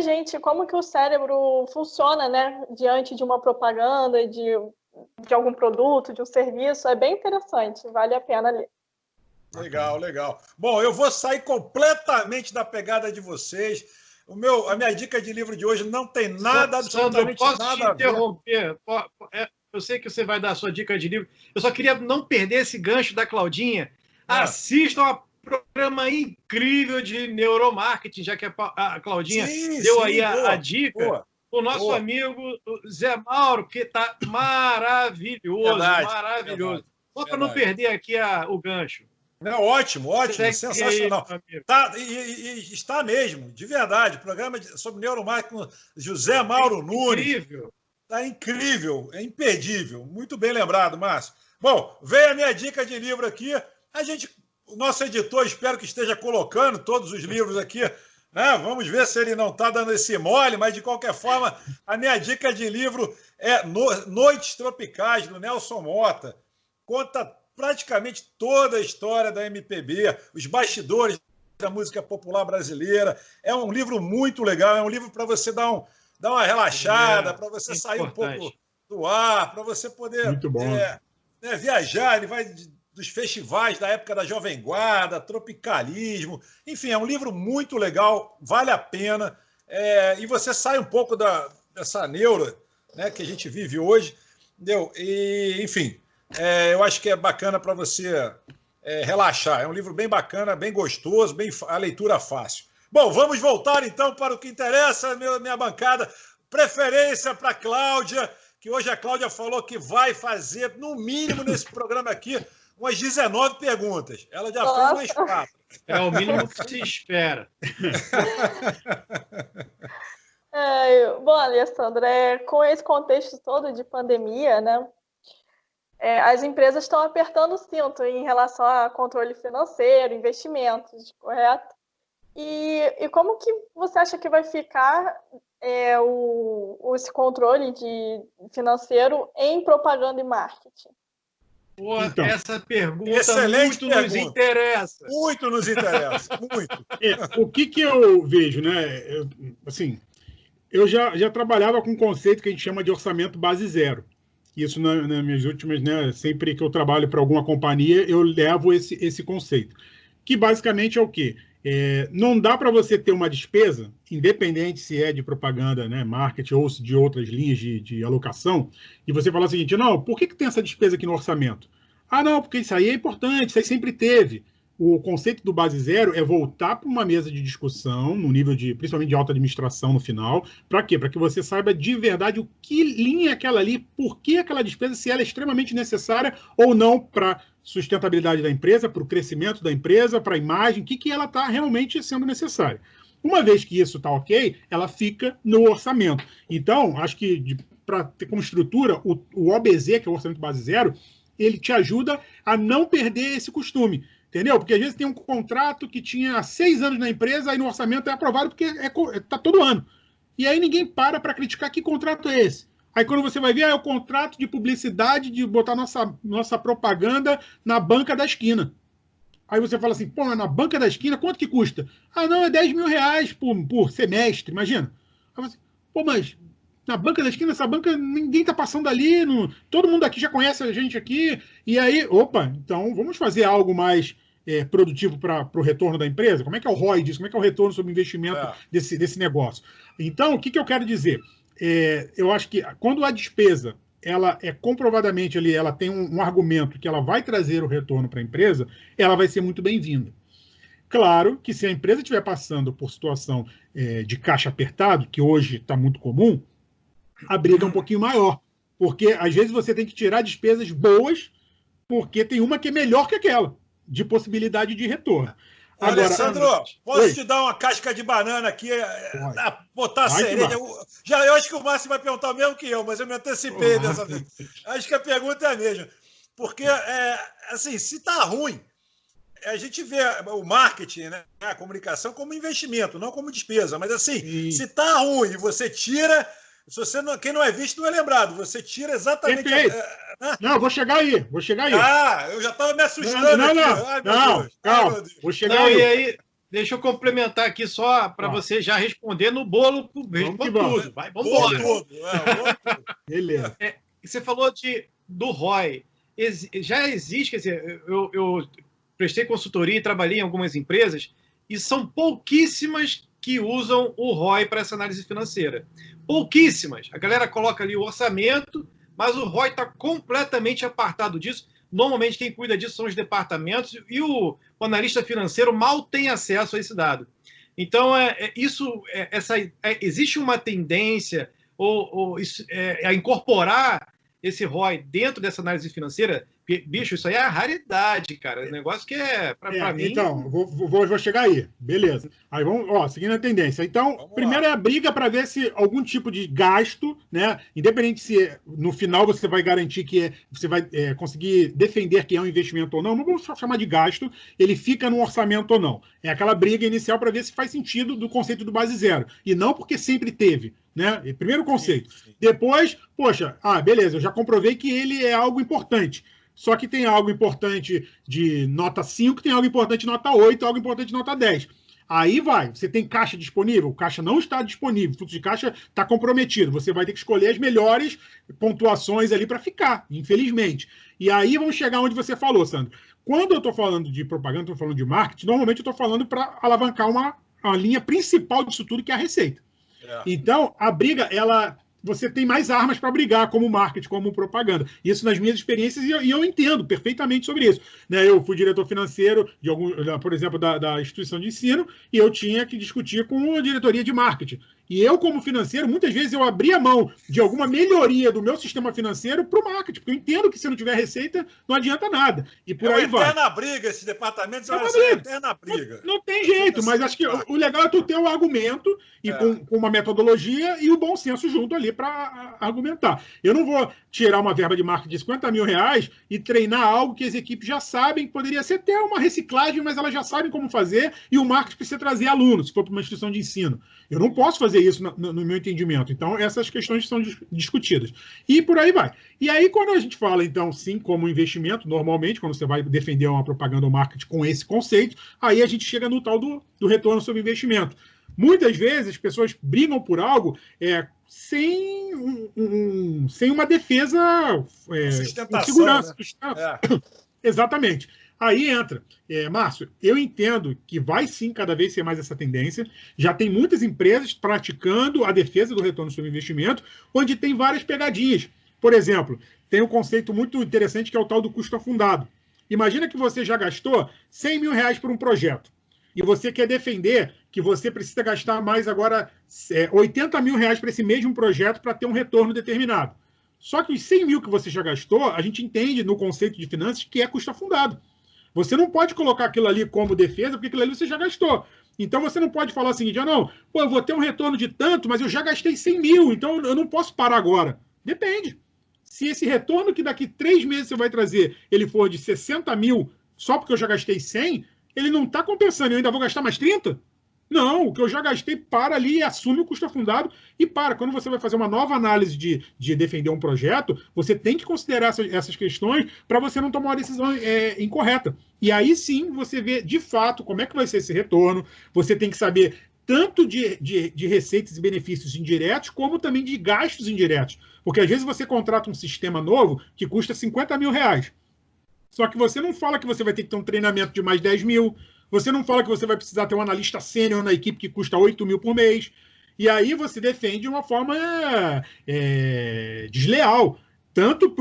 o cérebro funciona, né? Diante de uma propaganda, de algum produto, de um serviço. É bem interessante, vale a pena ler. Legal. Bom, eu vou sair completamente da pegada de vocês. A minha dica de livro de hoje não tem nada, absolutamente Sandro, nada posso te interromper? Eu sei que você vai dar a sua dica de livro. Eu só queria não perder esse gancho da Claudinha. Assistam um programa incrível de neuromarketing, já que a Claudinha deu aí a dica. Boa. O nosso amigo Zé Mauro, que está maravilhoso. Verdade. Só para não perder aqui o gancho. Não, ótimo, sensacional. Está mesmo, de verdade. Programa sobre neuromarketing, José Mauro Nunes. Incrível. Está incrível, é imperdível. Muito bem lembrado, Márcio. Bom, veio a minha dica de livro aqui. O nosso editor, espero que esteja colocando todos os livros aqui. Né? Vamos ver se ele não está dando esse mole, mas de qualquer forma, a minha dica de livro é Noites Tropicais, do Nelson Motta. Conta praticamente toda a história da MPB, os bastidores da música popular brasileira. É um livro muito legal, é um livro para você dar uma relaxada, para você sair um pouco do ar, para você poder viajar. Ele vai dos festivais da época da Jovem Guarda, Tropicalismo. Enfim, é um livro muito legal, vale a pena. E você sai um pouco dessa neura né, que a gente vive hoje, entendeu? E, enfim, eu acho que é bacana para você relaxar. É um livro bem bacana, bem gostoso, a leitura fácil. Bom, vamos voltar então para o que interessa, minha bancada. Preferência para a Cláudia, que hoje a Cláudia falou que vai fazer, no mínimo nesse programa aqui, umas 19 perguntas. Ela já fez umas 4. É o mínimo que se espera. Bom, Alessandra, com esse contexto todo de pandemia, né, as empresas estão apertando o cinto em relação a controle financeiro, investimentos, correto? E como que você acha que vai ficar esse controle financeiro em propaganda e marketing? Pô, então, essa pergunta muito nos interessa. Muito nos interessa, muito. O que eu vejo, né? Eu já trabalhava com um conceito que a gente chama de orçamento base zero. Isso nas minhas últimas, né? Sempre que eu trabalho para alguma companhia, eu levo esse conceito. Que basicamente é o quê? Não dá para você ter uma despesa, independente se é de propaganda, né, marketing ou de outras linhas de alocação, e você falar o seguinte: não, por que tem essa despesa aqui no orçamento? Ah, não, porque isso aí é importante, isso aí sempre teve. O conceito do base zero é voltar para uma mesa de discussão, no nível principalmente de alta administração no final. Para quê? Para que você saiba de verdade o que linha é aquela ali, por que aquela despesa, se ela é extremamente necessária ou não para sustentabilidade da empresa, para o crescimento da empresa, para a imagem, o que ela está realmente sendo necessária. Uma vez que isso está ok, ela fica no orçamento. Então, acho que para ter como estrutura, o OBZ, que é o orçamento base zero, ele te ajuda a não perder esse costume. Entendeu? Porque às vezes tem um contrato que tinha 6 anos na empresa, aí no orçamento é aprovado porque está todo ano. E aí ninguém para criticar que contrato é esse. Aí quando você vai ver, é o contrato de publicidade de botar nossa propaganda na banca da esquina. Aí você fala assim, pô, na banca da esquina, quanto que custa? Ah, não, é 10 mil reais por semestre, imagina. Aí você, pô, mas na banca da esquina, essa banca, ninguém está passando ali, todo mundo aqui já conhece a gente aqui. E aí, opa, então vamos fazer algo mais produtivo para o retorno da empresa? Como é que é o ROI disso? Como é que é o retorno sobre investimento desse negócio? Então, o que eu quero dizer? Eu acho que quando a despesa ela é comprovadamente ali, ela tem um argumento que ela vai trazer o retorno para a empresa, ela vai ser muito bem-vinda. Claro que se a empresa estiver passando por situação de caixa apertado, que hoje está muito comum, a briga é um pouquinho maior. Porque às vezes você tem que tirar despesas boas, porque tem uma que é melhor que aquela, de possibilidade de retorno. Agora, Alessandro, posso te dar uma casca de banana aqui, botar a cereja? Eu acho que o Márcio vai perguntar o mesmo que eu, mas eu me antecipei dessa vez. Acho que a pergunta é a mesma. Porque, assim, se está ruim, a gente vê o marketing, né, a comunicação como investimento, não como despesa. Mas, assim, se está ruim e você tira... quem não é visto não é lembrado. Você tira exatamente... Não, eu vou chegar aí. Eu já estava me assustando. Não, calma. Vou chegar aí. Deixa eu complementar aqui só para você já responder no bolo. Vamos tudo. Vamos embora. Beleza. Você falou do ROI. Já existe, quer dizer, eu prestei consultoria e trabalhei em algumas empresas e são pouquíssimas que usam o ROI para essa análise financeira. Pouquíssimas. A galera coloca ali o orçamento, mas o ROI está completamente apartado disso. Normalmente quem cuida disso são os departamentos e o analista financeiro mal tem acesso a esse dado. Então, existe uma tendência a incorporar esse ROI dentro dessa análise financeira. Bicho, isso aí é a raridade, cara. O negócio que para mim... Então, vou chegar aí. Beleza. Aí vamos, seguindo a tendência. Então, primeiro é a briga para ver se algum tipo de gasto, né? Independente se no final você vai garantir que você vai conseguir defender que é um investimento ou não, não vamos chamar de gasto, ele fica no orçamento ou não. É aquela briga inicial para ver se faz sentido do conceito do base zero. E não porque sempre teve. Né? Primeiro conceito. Sim. Depois, poxa, beleza, eu já comprovei que ele é algo importante. Só que tem algo importante de nota 5, tem algo importante de nota 8, algo importante de nota 10. Aí você tem caixa disponível? O caixa não está disponível, o fluxo de caixa está comprometido. Você vai ter que escolher as melhores pontuações ali para ficar, infelizmente. E aí vamos chegar onde você falou, Sandro. Quando eu estou falando de propaganda, estou falando de marketing, normalmente eu estou falando para alavancar uma linha principal disso tudo, que é a receita. Então, a briga, ela você tem mais armas para brigar, como marketing, como propaganda. Isso nas minhas experiências, e eu entendo perfeitamente sobre isso. Né? Eu fui diretor financeiro, por exemplo, da instituição de ensino, e eu tinha que discutir com a diretoria de marketing. E eu, como financeiro, muitas vezes eu abria mão de alguma melhoria do meu sistema financeiro para o marketing, porque eu entendo que se não tiver receita, não adianta nada. E por aí vai. É uma eterna briga, esse departamento é uma eterna briga. Não tem jeito, mas acho que o legal é tu ter o argumento e com uma metodologia e o bom senso junto ali para argumentar. Eu não vou tirar uma verba de marketing de 50 mil reais e treinar algo que as equipes já sabem, que poderia ser até uma reciclagem, mas elas já sabem como fazer, e o marketing precisa trazer alunos, se for para uma instituição de ensino. Eu não posso fazer isso no meu entendimento. Então, essas questões são discutidas. E por aí vai. E aí, quando a gente fala, então, sim, como investimento, normalmente, quando você vai defender uma propaganda ou marketing com esse conceito, aí a gente chega no tal do retorno sobre investimento. Muitas vezes, as pessoas brigam por algo sem uma defesa com segurança. Né? Exatamente. Aí entra. Márcio, eu entendo que vai sim cada vez ser mais essa tendência. Já tem muitas empresas praticando a defesa do retorno sobre investimento, onde tem várias pegadinhas. Por exemplo, tem um conceito muito interessante que é o tal do custo afundado. Imagina que você já gastou 100 mil reais por um projeto e você quer defender que você precisa gastar mais agora 80 mil reais para esse mesmo projeto para ter um retorno determinado. Só que os 100 mil que você já gastou, a gente entende no conceito de finanças que é custo afundado. Você não pode colocar aquilo ali como defesa, porque aquilo ali você já gastou. Então você não pode falar assim, eu vou ter um retorno de tanto, mas eu já gastei 100 mil, então eu não posso parar agora. Depende. Se esse retorno que daqui 3 meses você vai trazer, ele for de 60 mil, só porque eu já gastei 100, ele não está compensando, eu ainda vou gastar mais 30? Não, o que eu já gastei para ali, assume o custo afundado e para. Quando você vai fazer uma nova análise de defender um projeto, você tem que considerar essas questões para você não tomar uma decisão incorreta. E aí sim você vê de fato como é que vai ser esse retorno, você tem que saber tanto de receitas e benefícios indiretos, como também de gastos indiretos. Porque às vezes você contrata um sistema novo que custa 50 mil reais. Só que você não fala que você vai ter que ter um treinamento de mais 10 mil, você não fala que você vai precisar ter um analista sênior na equipe que custa 8 mil por mês. E aí você defende de uma forma desleal, tanto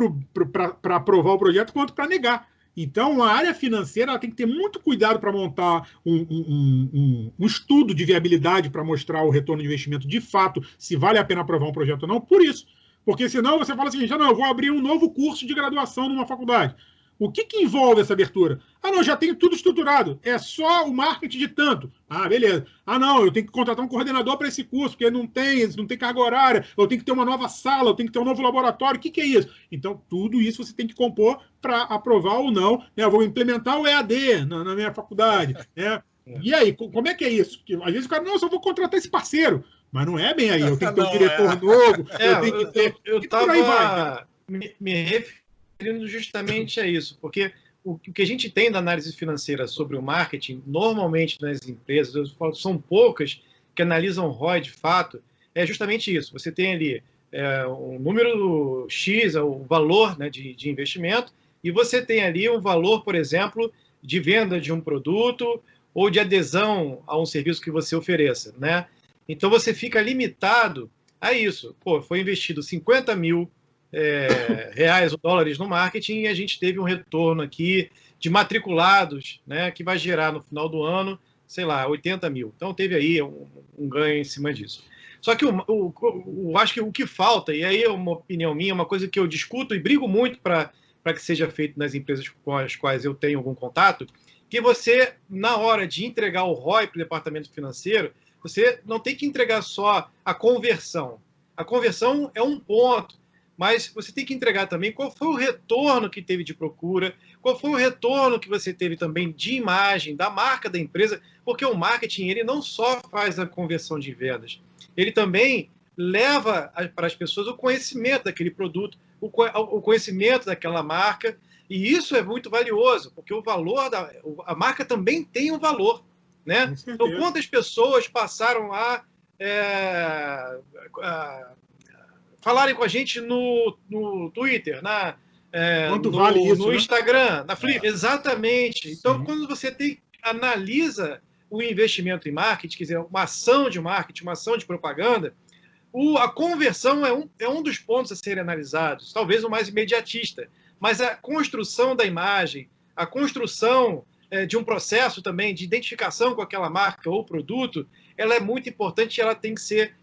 para aprovar o projeto quanto para negar. Então, a área financeira ela tem que ter muito cuidado para montar um estudo de viabilidade para mostrar o retorno de investimento de fato, se vale a pena aprovar um projeto ou não, por isso. Porque senão você fala assim, eu vou abrir um novo curso de graduação numa faculdade. O que envolve essa abertura? Não, já tenho tudo estruturado. É só o marketing de tanto. Beleza. Eu tenho que contratar um coordenador para esse curso, porque não tem carga horária, eu tenho que ter uma nova sala, eu tenho que ter um novo laboratório. O que é isso? Então, tudo isso você tem que compor para aprovar ou não. Né? Eu vou implementar o EAD na minha faculdade. Né? E aí, como é que é isso? Porque, às vezes o cara, eu só vou contratar esse parceiro. Mas não é bem aí. Eu tenho que ter um diretor novo, eu tenho que ter... Eu estava me referindo justamente a isso, porque o que a gente tem da análise financeira sobre o marketing, normalmente nas empresas, eu falo, são poucas que analisam ROI de fato, é justamente isso. Você tem ali um número X, o valor, né, de investimento, e você tem ali um valor, por exemplo, de venda de um produto ou de adesão a um serviço que você ofereça, né? Então você fica limitado a isso. Foi investido 50 mil reais ou dólares no marketing e a gente teve um retorno aqui de matriculados, né, que vai gerar no final do ano, 80 mil. Então teve aí um ganho em cima disso. Só que eu acho que o que falta, e aí é uma opinião minha, uma coisa que eu discuto e brigo muito para que seja feito nas empresas com as quais eu tenho algum contato, que você, na hora de entregar o ROI para o departamento financeiro, você não tem que entregar só a conversão. A conversão é um ponto, mas você tem que entregar também qual foi o retorno que teve de procura, qual foi o retorno que você teve também de imagem, da marca da empresa, porque o marketing ele não só faz a conversão de vendas, ele também leva para as pessoas o conhecimento daquele produto, o conhecimento daquela marca, e isso é muito valioso, porque o valor a marca também tem um valor, né? Então, quantas pessoas passaram a falarem com a gente no Twitter, no Instagram, na Flip. Exatamente. Então, quando você analisa o investimento em marketing, quer dizer, uma ação de marketing, uma ação de propaganda, A conversão é um dos pontos a serem analisados, talvez o mais imediatista, mas a construção da imagem, a construção de um processo também de identificação com aquela marca ou produto, ela é muito importante e ela tem que ser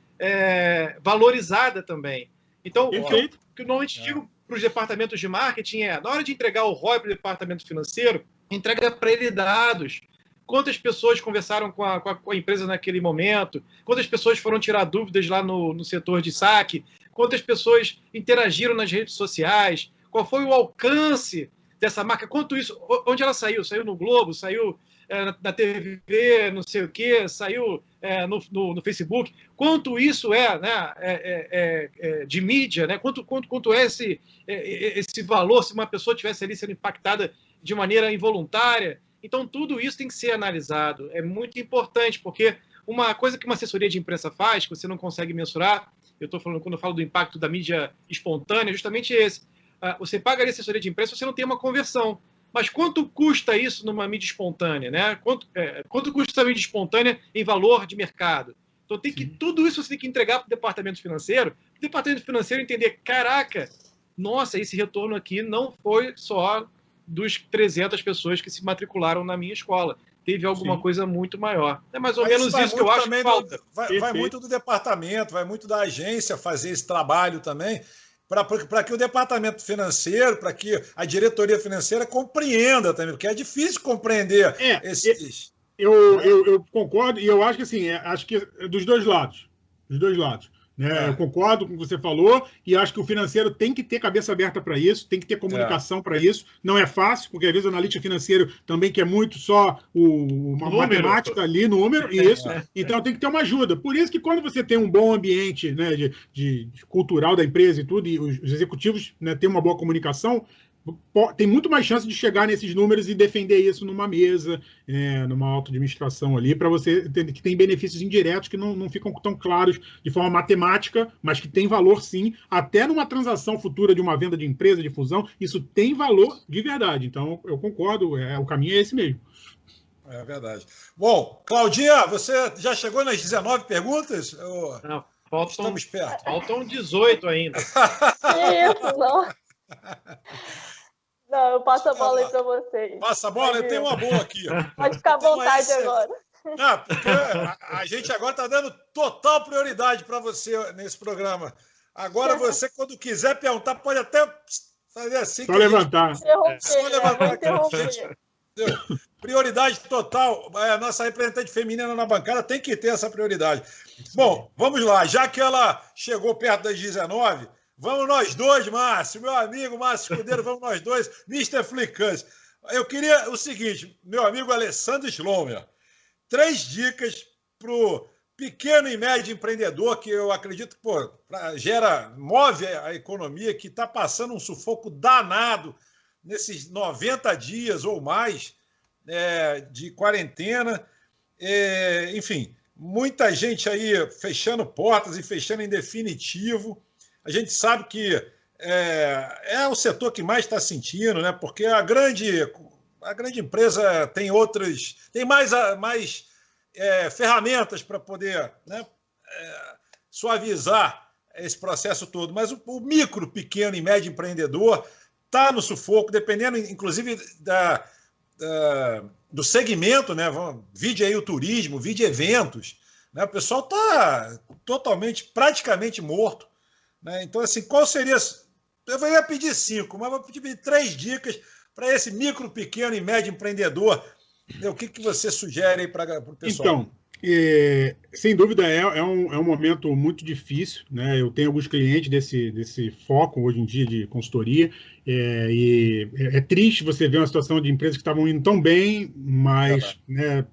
valorizada também. Então, o que eu normalmente digo para os departamentos de marketing na hora de entregar o ROI para o departamento financeiro, entrega para ele dados. Quantas pessoas conversaram com a empresa naquele momento? Quantas pessoas foram tirar dúvidas lá no setor de saque? Quantas pessoas interagiram nas redes sociais? Qual foi o alcance dessa marca? Quanto isso? Onde ela saiu? Saiu no Globo? Saiu na TV, não sei o quê? Saiu no Facebook? Quanto isso de mídia? Né? Quanto é esse valor se uma pessoa tivesse ali sendo impactada de maneira involuntária? Então, tudo isso tem que ser analisado. É muito importante, porque uma coisa que uma assessoria de imprensa faz, que você não consegue mensurar, eu estou falando, quando eu falo do impacto da mídia espontânea, justamente esse. Você paga a assessoria de imprensa, você não tem uma conversão. Mas quanto custa isso numa mídia espontânea? Né? Quanto custa essa mídia espontânea em valor de mercado? Então, tudo isso você tem que entregar para o departamento financeiro entender, caraca, nossa, esse retorno aqui não foi só dos 300 pessoas que se matricularam na minha escola. Teve alguma coisa muito maior. É mais ou menos isso que eu acho que falta. Vai muito do departamento, vai muito da agência fazer esse trabalho também, para que o departamento financeiro, para que a diretoria financeira compreenda também, porque é difícil compreender esses... Eu concordo, e eu acho que assim, acho que dos dois lados. Dos dois lados. Né? Eu concordo com o que você falou e acho que o financeiro tem que ter cabeça aberta para isso, tem que ter comunicação para isso. Não é fácil, porque às vezes o analista financeiro também quer muito só uma matemática ali, número, isso. Então tem que ter uma ajuda. Por isso que quando você tem um bom ambiente, né, de cultural da empresa e tudo, e os executivos, né, têm uma boa comunicação, tem muito mais chance de chegar nesses números e defender isso numa mesa, numa auto-administração ali, para você entender que tem benefícios indiretos que não ficam tão claros de forma matemática, mas que tem valor sim, até numa transação futura de uma venda de empresa, de fusão, isso tem valor de verdade. Então, eu concordo, o caminho é esse mesmo. É verdade. Bom, Claudinha, você já chegou nas 19 perguntas? Não, estamos perto. Faltam 18 ainda. Isso, não. Não, eu passo a bola aí para vocês. Passa a bola, eu tenho uma boa aqui. Pode ficar à vontade agora. Não, porque a gente agora está dando total prioridade para você nesse programa. Agora você, quando quiser perguntar, pode até fazer assim. Só levantar. Só levantar. Prioridade total. A nossa representante feminina na bancada tem que ter essa prioridade. Bom, vamos lá. Já que ela chegou perto das 19... Vamos nós dois, Márcio, meu amigo Márcio Escudeiro, vamos nós dois, Mr. Flicans. Eu queria o seguinte, meu amigo Alessandro Schlomer, 3 dicas para o pequeno e médio empreendedor, que eu acredito que move a economia, que está passando um sufoco danado nesses 90 dias ou mais de quarentena. Enfim, muita gente aí fechando portas e fechando em definitivo. A gente sabe que é o setor que mais está sentindo, né? Porque a grande empresa tem mais ferramentas para poder, né, suavizar esse processo todo. Mas o micro, pequeno e médio empreendedor está no sufoco, dependendo, inclusive, do segmento, né? Vide aí o turismo, vide eventos. Né? O pessoal está praticamente morto. Né? Então, assim, qual seria... Eu ia pedir 5, mas vou pedir 3 dicas para esse micro, pequeno e médio empreendedor. O que você sugere aí para o pessoal? Então, sem dúvida é um momento muito difícil. Né? Eu tenho alguns clientes desse foco hoje em dia de consultoria, e é triste você ver uma situação de empresas que estavam indo tão bem, mas né,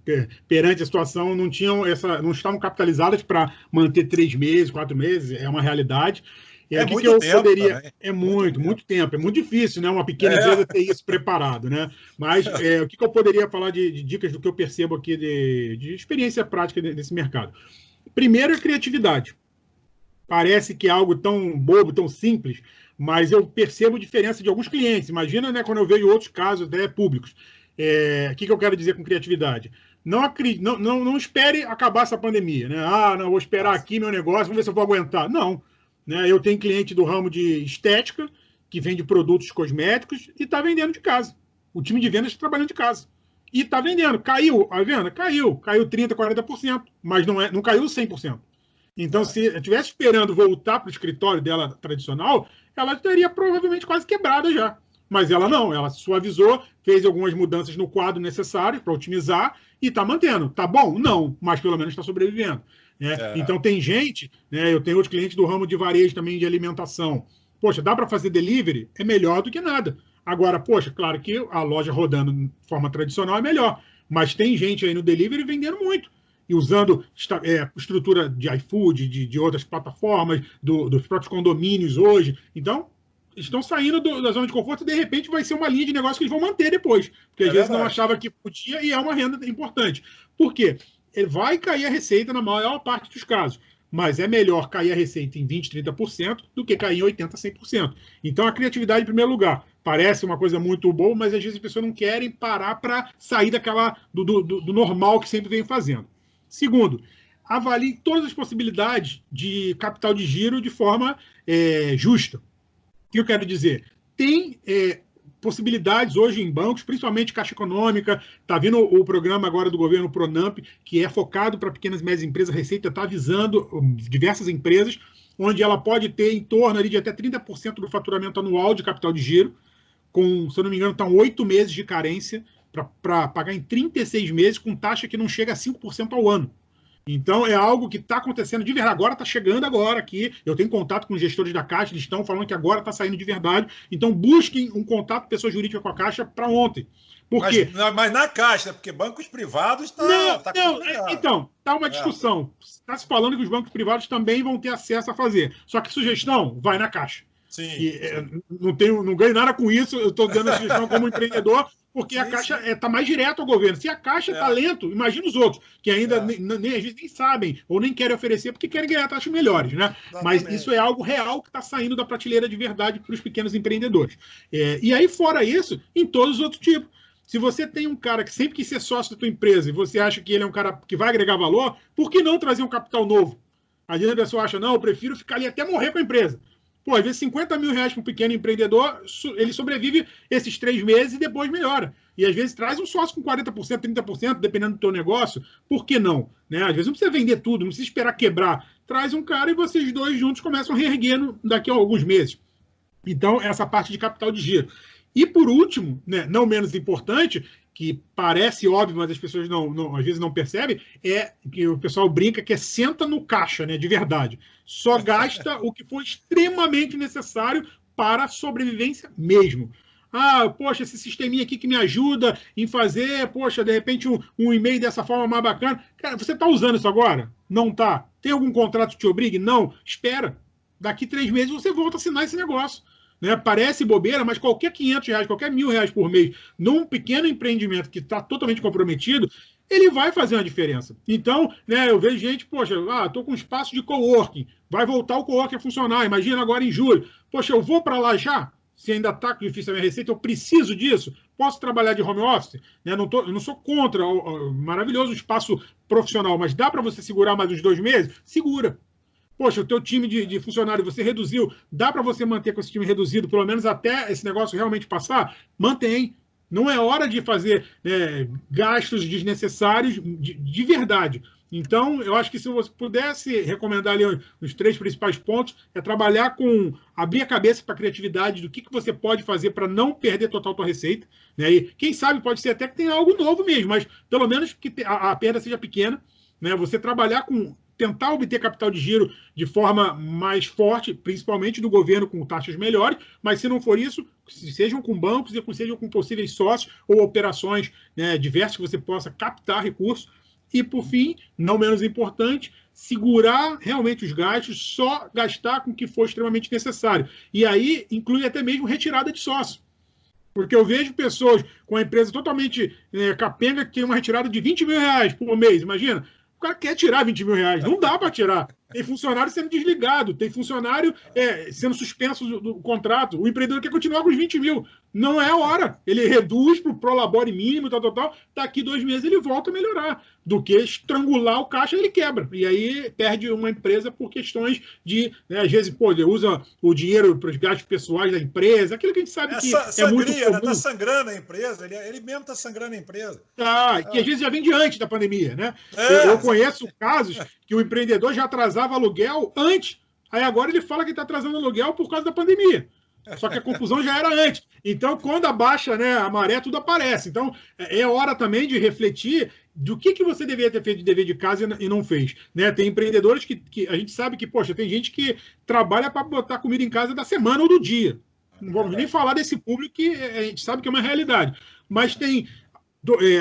perante a situação não estavam capitalizadas para manter 3 meses, 4 meses, é uma realidade. Muito tempo. É muito tempo. É muito difícil, né? Uma pequena empresa ter isso preparado, né? Mas o que eu poderia falar de dicas do que eu percebo aqui de experiência prática desse mercado? Primeiro é criatividade. Parece que é algo tão bobo, tão simples, mas eu percebo diferença de alguns clientes. Imagina, né, quando eu vejo outros casos públicos. O que eu quero dizer com criatividade? não espere acabar essa pandemia, né? Ah, não, vou esperar aqui meu negócio, vamos ver se eu vou aguentar. Não. Né? Eu tenho cliente do ramo de estética, que vende produtos cosméticos e está vendendo de casa. O time de vendas está trabalhando de casa. E está vendendo. Caiu a venda? Caiu 30%, 40%, mas não caiu 100%. Então, se eu estivesse esperando voltar para o escritório dela tradicional, ela estaria provavelmente quase quebrada já. Mas ela não, ela suavizou, fez algumas mudanças no quadro necessário para otimizar e está mantendo. Tá bom? Não, mas pelo menos está sobrevivendo. Né? Então, tem gente, né, eu tenho outros clientes do ramo de varejo também, de alimentação. Poxa, dá para fazer delivery? É melhor do que nada. Agora, poxa, claro que a loja rodando de forma tradicional é melhor, mas tem gente aí no delivery vendendo muito. E usando estrutura de iFood, de outras plataformas, dos próprios condomínios hoje. Então, estão saindo da zona de conforto e, de repente, vai ser uma linha de negócio que eles vão manter depois. Porque às vezes não achava que podia e é uma renda importante. Por quê? Ele vai cair a receita na maior parte dos casos. Mas é melhor cair a receita em 20%, 30% do que cair em 80%, 100%. Então, a criatividade, em primeiro lugar, parece uma coisa muito boa, mas às vezes as pessoas não querem parar para sair do normal que sempre vem fazendo. Segundo, avalie todas as possibilidades de capital de giro de forma justa. O que eu quero dizer? Tem possibilidades hoje em bancos, principalmente Caixa Econômica, está vindo o programa agora do governo Pronamp, que é focado para pequenas e médias empresas, a Receita está avisando diversas empresas, onde ela pode ter em torno ali de até 30% do faturamento anual de capital de giro, com, se eu não me engano, estão 8 meses de carência, para pagar em 36 meses, com taxa que não chega a 5% ao ano. Então, é algo que está acontecendo de verdade. Agora está chegando agora aqui. Eu tenho contato com os gestores da Caixa, eles estão falando que agora está saindo de verdade. Então, busquem um contato pessoa jurídica com a Caixa para ontem. Por quê? Mas na Caixa, porque bancos privados está complicado. Então, está uma discussão. Está se falando que os bancos privados também vão ter acesso a fazer. Só que sugestão, vai na Caixa. Sim. Não ganho nada com isso, eu estou dando a sugestão como empreendedor, porque a Caixa está mais direto ao governo. Se a Caixa está lento, imagina os outros, que ainda às vezes nem sabem ou nem querem oferecer porque querem ganhar taxas melhores. Né? Mas isso é algo real que está saindo da prateleira de verdade para os pequenos empreendedores. E aí, fora isso, em todos os outros tipos. Se você tem um cara que sempre quis ser sócio da tua empresa e você acha que ele é um cara que vai agregar valor, por que não trazer um capital novo? Às vezes a pessoa acha, não, eu prefiro ficar ali até morrer com a empresa. Pô, às vezes 50 mil reais para um pequeno empreendedor, ele sobrevive esses 3 meses e depois melhora. E às vezes traz um sócio com 40%, 30%, dependendo do teu negócio. Por que não? Né? Às vezes não precisa vender tudo, não precisa esperar quebrar. Traz um cara e vocês dois juntos começam a reerguer daqui a alguns meses. Então, essa parte de capital de giro. E por último, né, não menos importante, que parece óbvio, mas as pessoas às vezes não percebem, é que o pessoal brinca que senta no caixa, né, de verdade. Só gasta o que for extremamente necessário para a sobrevivência mesmo. Ah, poxa, esse sisteminha aqui que me ajuda em fazer, poxa, de repente um e-mail dessa forma mais bacana. Cara, você está usando isso agora? Não está. Tem algum contrato que te obrigue? Não. Espera. Daqui 3 meses você volta a assinar esse negócio. Né? Parece bobeira, mas qualquer 500 reais, qualquer 1.000 reais por mês, num pequeno empreendimento que está totalmente comprometido, ele vai fazer uma diferença. Então, né, eu vejo gente, poxa, estou com um espaço de coworking, vai voltar o coworking a funcionar, imagina agora em julho. Poxa, eu vou para lá já? Se ainda está difícil a minha receita, eu preciso disso? Posso trabalhar de home office? Né? Eu não sou contra o maravilhoso espaço profissional, mas dá para você segurar mais uns 2 meses? Segura. Poxa, o teu time de funcionário você reduziu, dá para você manter com esse time reduzido, pelo menos até esse negócio realmente passar? Mantém. Não é hora de fazer gastos desnecessários de verdade. Então, eu acho que se você pudesse recomendar ali os 3 principais pontos, é trabalhar com, abrir a cabeça para a criatividade do que você pode fazer para não perder total a tua receita. Né? E quem sabe pode ser até que tenha algo novo mesmo, mas pelo menos que a perda seja pequena. Né? Você trabalhar com... tentar obter capital de giro de forma mais forte, principalmente do governo com taxas melhores, mas se não for isso, sejam com bancos e sejam com possíveis sócios ou operações, né, diversas que você possa captar recursos. E, por fim, não menos importante, segurar realmente os gastos, só gastar com o que for extremamente necessário. E aí inclui até mesmo retirada de sócio. Porque eu vejo pessoas com a empresa totalmente capenga que tem uma retirada de 20 mil reais por mês, imagina. O cara quer tirar 20 mil reais, não dá para tirar. Tem funcionário sendo desligado, tem funcionário sendo suspenso do contrato. O empreendedor quer continuar com os 20 mil. Não é a hora. Ele reduz para o prolabore mínimo, tal. Daqui 2 meses ele volta a melhorar. Do que estrangular o caixa, ele quebra. E aí perde uma empresa por questões de, né, às vezes, ele usa o dinheiro para os gastos pessoais da empresa, aquilo que a gente sabe que é muito comum. Está sangrando a empresa, ele mesmo está sangrando a empresa. Que às vezes já vem de antes da pandemia, né? Eu conheço casos que o empreendedor já atrasava aluguel antes. Aí agora ele fala que está atrasando aluguel por causa da pandemia. Só que a confusão já era antes. Então, quando abaixa, né, a maré, tudo aparece. Então, é hora também de refletir do que você deveria ter feito de dever de casa e não fez. Né? Tem empreendedores que a gente sabe que, poxa, tem gente que trabalha para botar comida em casa da semana ou do dia. Não vamos nem falar desse público que a gente sabe que é uma realidade. Mas tem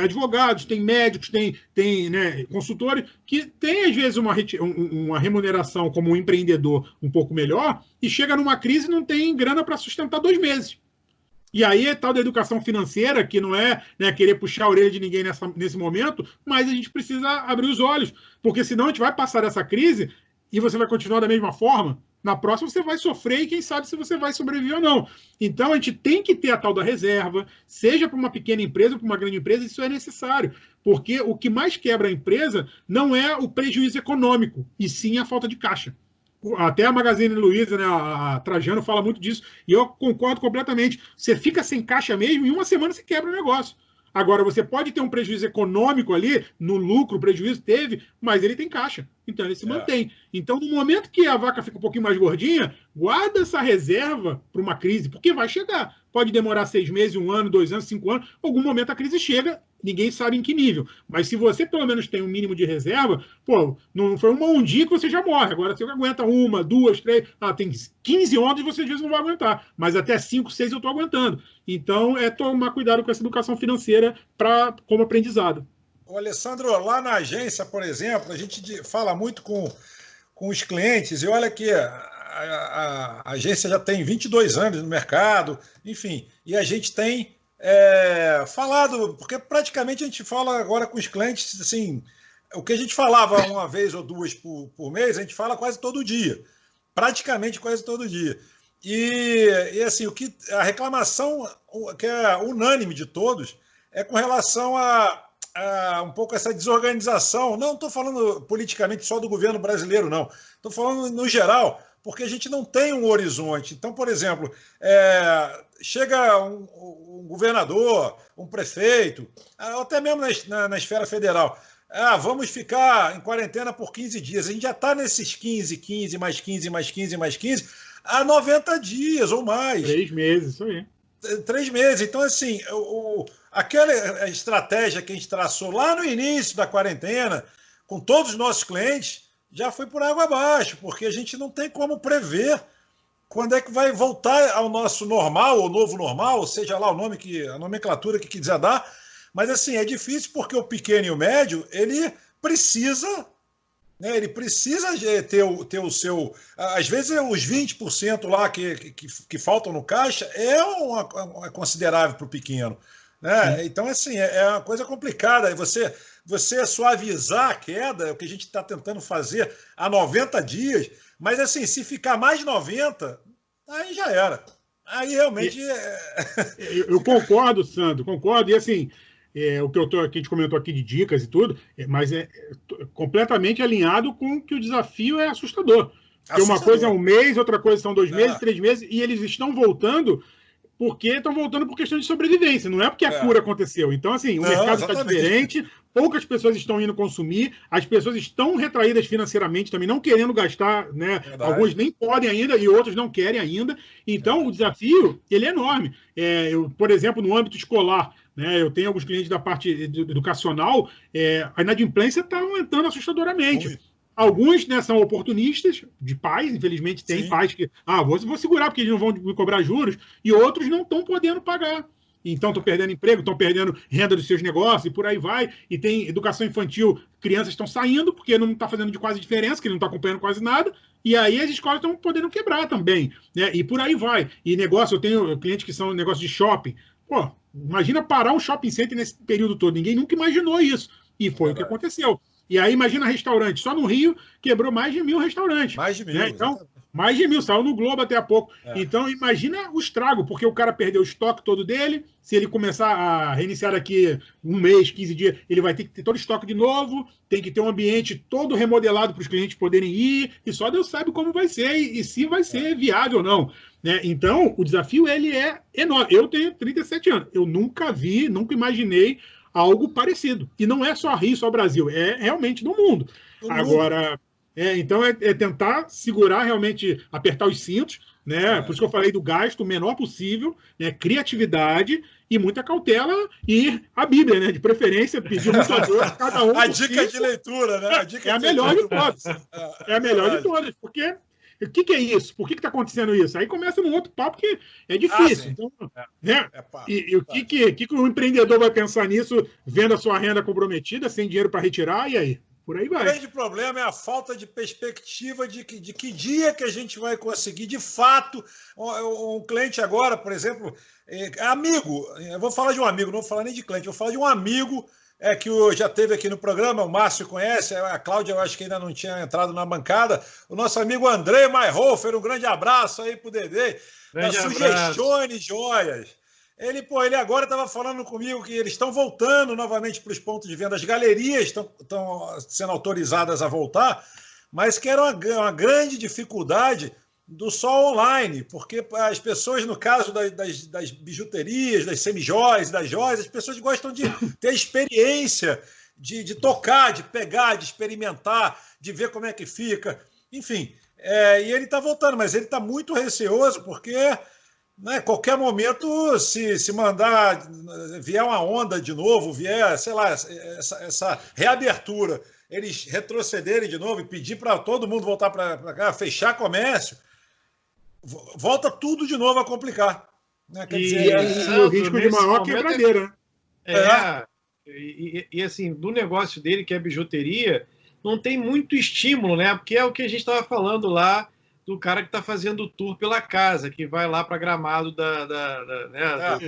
advogados, tem médicos, tem né, consultores que tem, às vezes, uma remuneração como um empreendedor um pouco melhor e chega numa crise e não tem grana para sustentar 2 meses. E aí é tal da educação financeira, que não é, né, querer puxar a orelha de ninguém nesse momento, mas a gente precisa abrir os olhos, porque senão a gente vai passar essa crise e você vai continuar da mesma forma. Na próxima você vai sofrer e quem sabe se você vai sobreviver ou não. Então a gente tem que ter a tal da reserva, seja para uma pequena empresa ou para uma grande empresa, isso é necessário. Porque o que mais quebra a empresa não é o prejuízo econômico, e sim a falta de caixa. Até a Magazine Luiza, né, a Trajano fala muito disso, e eu concordo completamente. Você fica sem caixa mesmo, e em uma semana você quebra o negócio. Agora, você pode ter um prejuízo econômico ali, no lucro, o prejuízo teve, mas ele tem caixa. Então, ele se mantém. Então, no momento que a vaca fica um pouquinho mais gordinha, guarda essa reserva para uma crise, porque vai chegar. Pode demorar 6 meses, 1 ano, 2 anos, 5 anos. Algum momento a crise chega, ninguém sabe em que nível. Mas se você pelo menos tem um mínimo de reserva, não foi um dia que você já morre. Agora você aguenta 1, 2, 3. Tem 15 ondas e você às vezes não vai aguentar. Mas até 5, 6 eu estou aguentando. Então, é tomar cuidado com essa educação financeira como aprendizado. Ô, Alessandro, lá na agência, por exemplo, a gente fala muito com os clientes, e olha que a agência já tem 22 anos no mercado, enfim, e a gente tem falado, porque praticamente a gente fala agora com os clientes, assim, o que a gente falava uma vez ou duas por mês, a gente fala quase todo dia, praticamente quase todo dia. E assim, a reclamação que é unânime de todos é com relação a um pouco essa desorganização. Não estou falando politicamente só do governo brasileiro, não. Estou falando no geral, porque a gente não tem um horizonte. Então, por exemplo, chega um governador, um prefeito, até mesmo na esfera federal. Vamos ficar em quarentena por 15 dias. A gente já está nesses 15, mais 15, mais 15, mais 15, há 90 dias ou mais. 3 meses, isso aí. 3 meses. Então, assim, aquela estratégia que a gente traçou lá no início da quarentena, com todos os nossos clientes, já foi por água abaixo, porque a gente não tem como prever quando é que vai voltar ao nosso normal, ou novo normal, seja lá a nomenclatura que quiser dar. Mas, assim, é difícil porque o pequeno e o médio, ele precisa... Ele precisa ter o seu... Às vezes, os 20% lá que faltam no caixa é considerável para o pequeno. Né? Então, assim, é uma coisa complicada. Você suavizar a queda, é o que a gente está tentando fazer há 90 dias, mas, assim, se ficar mais 90, aí já era. Aí, realmente... Eu concordo, Sandro, concordo. E, assim... o que a gente comentou aqui de dicas e tudo, mas é completamente alinhado com que o desafio é assustador. Porque uma coisa é 1 mês, outra coisa são 2 meses, 3 meses, e eles estão voltando por questão de sobrevivência, não é porque a cura aconteceu. Então, assim, o mercado está diferente, poucas pessoas estão indo consumir, as pessoas estão retraídas financeiramente também, não querendo gastar, né? Alguns nem podem ainda e outros não querem ainda. Então, o desafio, ele é enorme. Por exemplo, no âmbito escolar, né, eu tenho alguns clientes da parte educacional, a inadimplência está aumentando assustadoramente. Muito. Alguns, né, são oportunistas, de pais, infelizmente tem Sim. pais que, vou segurar porque eles não vão me cobrar juros, e outros não estão podendo pagar. Então estão perdendo emprego, estão perdendo renda dos seus negócios e por aí vai. E tem educação infantil, crianças estão saindo porque não está fazendo de quase diferença, que não está acompanhando quase nada, e aí as escolas estão podendo quebrar também, né? E por aí vai. E negócio, eu tenho clientes que são negócios de shopping. Imagina parar um shopping center nesse período todo. Ninguém nunca imaginou isso. E foi o que aconteceu. E aí, imagina restaurante. Só no Rio quebrou mais de 1.000 restaurantes. Mais de 1.000. Né? Então, Mais de 1.000, saiu no Globo até há pouco. É. Então, imagina o estrago, porque o cara perdeu o estoque todo dele. Se ele começar a reiniciar daqui um mês, 15 dias, ele vai ter que ter todo o estoque de novo, tem que ter um ambiente todo remodelado para os clientes poderem ir, e só Deus sabe como vai ser e se vai ser viável ou não. Né? Então, o desafio ele é enorme. Eu tenho 37 anos. Eu nunca vi, nunca imaginei algo parecido. E não é só Rio, só Brasil. É realmente no mundo. Agora, então é tentar segurar realmente, apertar os cintos, né? Por isso que eu falei do gasto o menor possível, né? Criatividade e muita cautela e a Bíblia, né? De preferência, pedir muito a Deus, cada um. A dica de leitura, né? É a melhor de todas. É a melhor de todas, porque o que é isso? Por que está acontecendo isso? Aí começa num outro papo que é difícil. Então, né? E o que o empreendedor vai pensar nisso, vendo a sua renda comprometida, sem dinheiro para retirar, e aí? Por aí vai. O grande problema é a falta de perspectiva de que dia que a gente vai conseguir, de fato, um cliente agora, por exemplo, amigo, eu vou falar de um amigo, não vou falar nem de cliente, eu vou falar de um amigo que já teve aqui no programa, o Márcio conhece, a Cláudia eu acho que ainda não tinha entrado na bancada, o nosso amigo André Mayhofer, um grande abraço aí pro Dedê, da Sugestione Joias. Ele agora estava falando comigo que eles estão voltando novamente para os pontos de venda, as galerias estão sendo autorizadas a voltar, mas que era uma grande dificuldade do só online, porque as pessoas, no caso das bijuterias, das semijóias, das joias, as pessoas gostam de ter experiência, de tocar, de pegar, de experimentar, de ver como é que fica, enfim. E ele está voltando, mas ele está muito receoso, porque né, qualquer momento, se mandar, vier uma onda de novo, vier, sei lá, essa reabertura, eles retrocederem de novo e pedir para todo mundo voltar para cá, fechar comércio, volta tudo de novo a complicar. Né? Quer dizer, o risco de maior quebradeira. E assim, do negócio dele, que é bijuteria, não tem muito estímulo, né? Porque é o que a gente estava falando lá, do cara que está fazendo o tour pela casa, que vai lá para Gramado do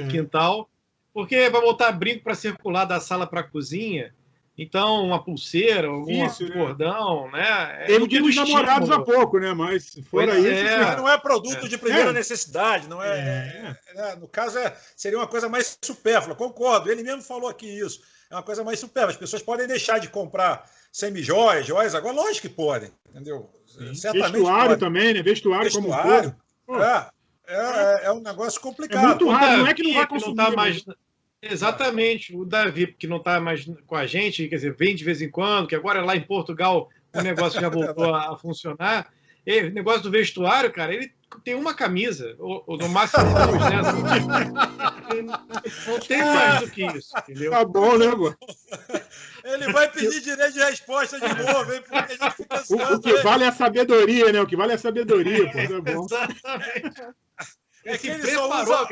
quintal, porque vai botar brinco para circular da sala para a cozinha. Então, uma pulseira, algum cordão, né? Teve dia dos namorados há pouco, né? Mas fora isso... Não é produto de primeira necessidade, não é? No caso, seria uma coisa mais supérflua, concordo. Ele mesmo falou aqui isso. É uma coisa mais supérflua. As pessoas podem deixar de comprar semijóias, joias, agora lógico que podem, entendeu? Certamente vestuário pode. Também, né? Vestuário como um todo. É um negócio complicado. É muito raro, não é que não vai consumir. Não tá mais... Exatamente, o Davi, que não está mais com a gente, quer dizer, vem de vez em quando, que agora lá em Portugal o negócio já voltou a funcionar. E o negócio do vestuário, cara, ele tem uma camisa, ou no máximo duas, né? Não tem mais do que isso, entendeu? Tá bom, né, amor? Ele vai pedir direito de resposta de novo, hein? Porque a gente fica ansioso, o que vale é a sabedoria, né? O que vale é a sabedoria, pô, é bom. Exatamente. É que ele só usa...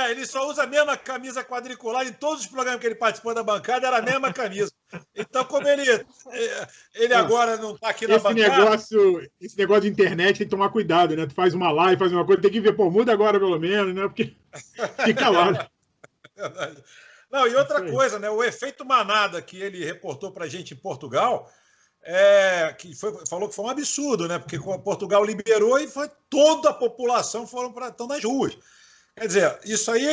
ele só usa a mesma camisa quadricular em todos os programas que ele participou da bancada, era a mesma camisa. Então, como ele agora não está aqui na bancada... Esse negócio de internet tem que tomar cuidado, né? Tu faz uma live, faz uma coisa, tem que ver, pô, muda agora pelo menos, né? Porque fica lá. Verdade. Não, e outra coisa, né? O efeito manada que ele reportou para a gente em Portugal... falou que foi um absurdo, né? Porque Portugal liberou e toda a população estão nas ruas. Quer dizer, isso aí,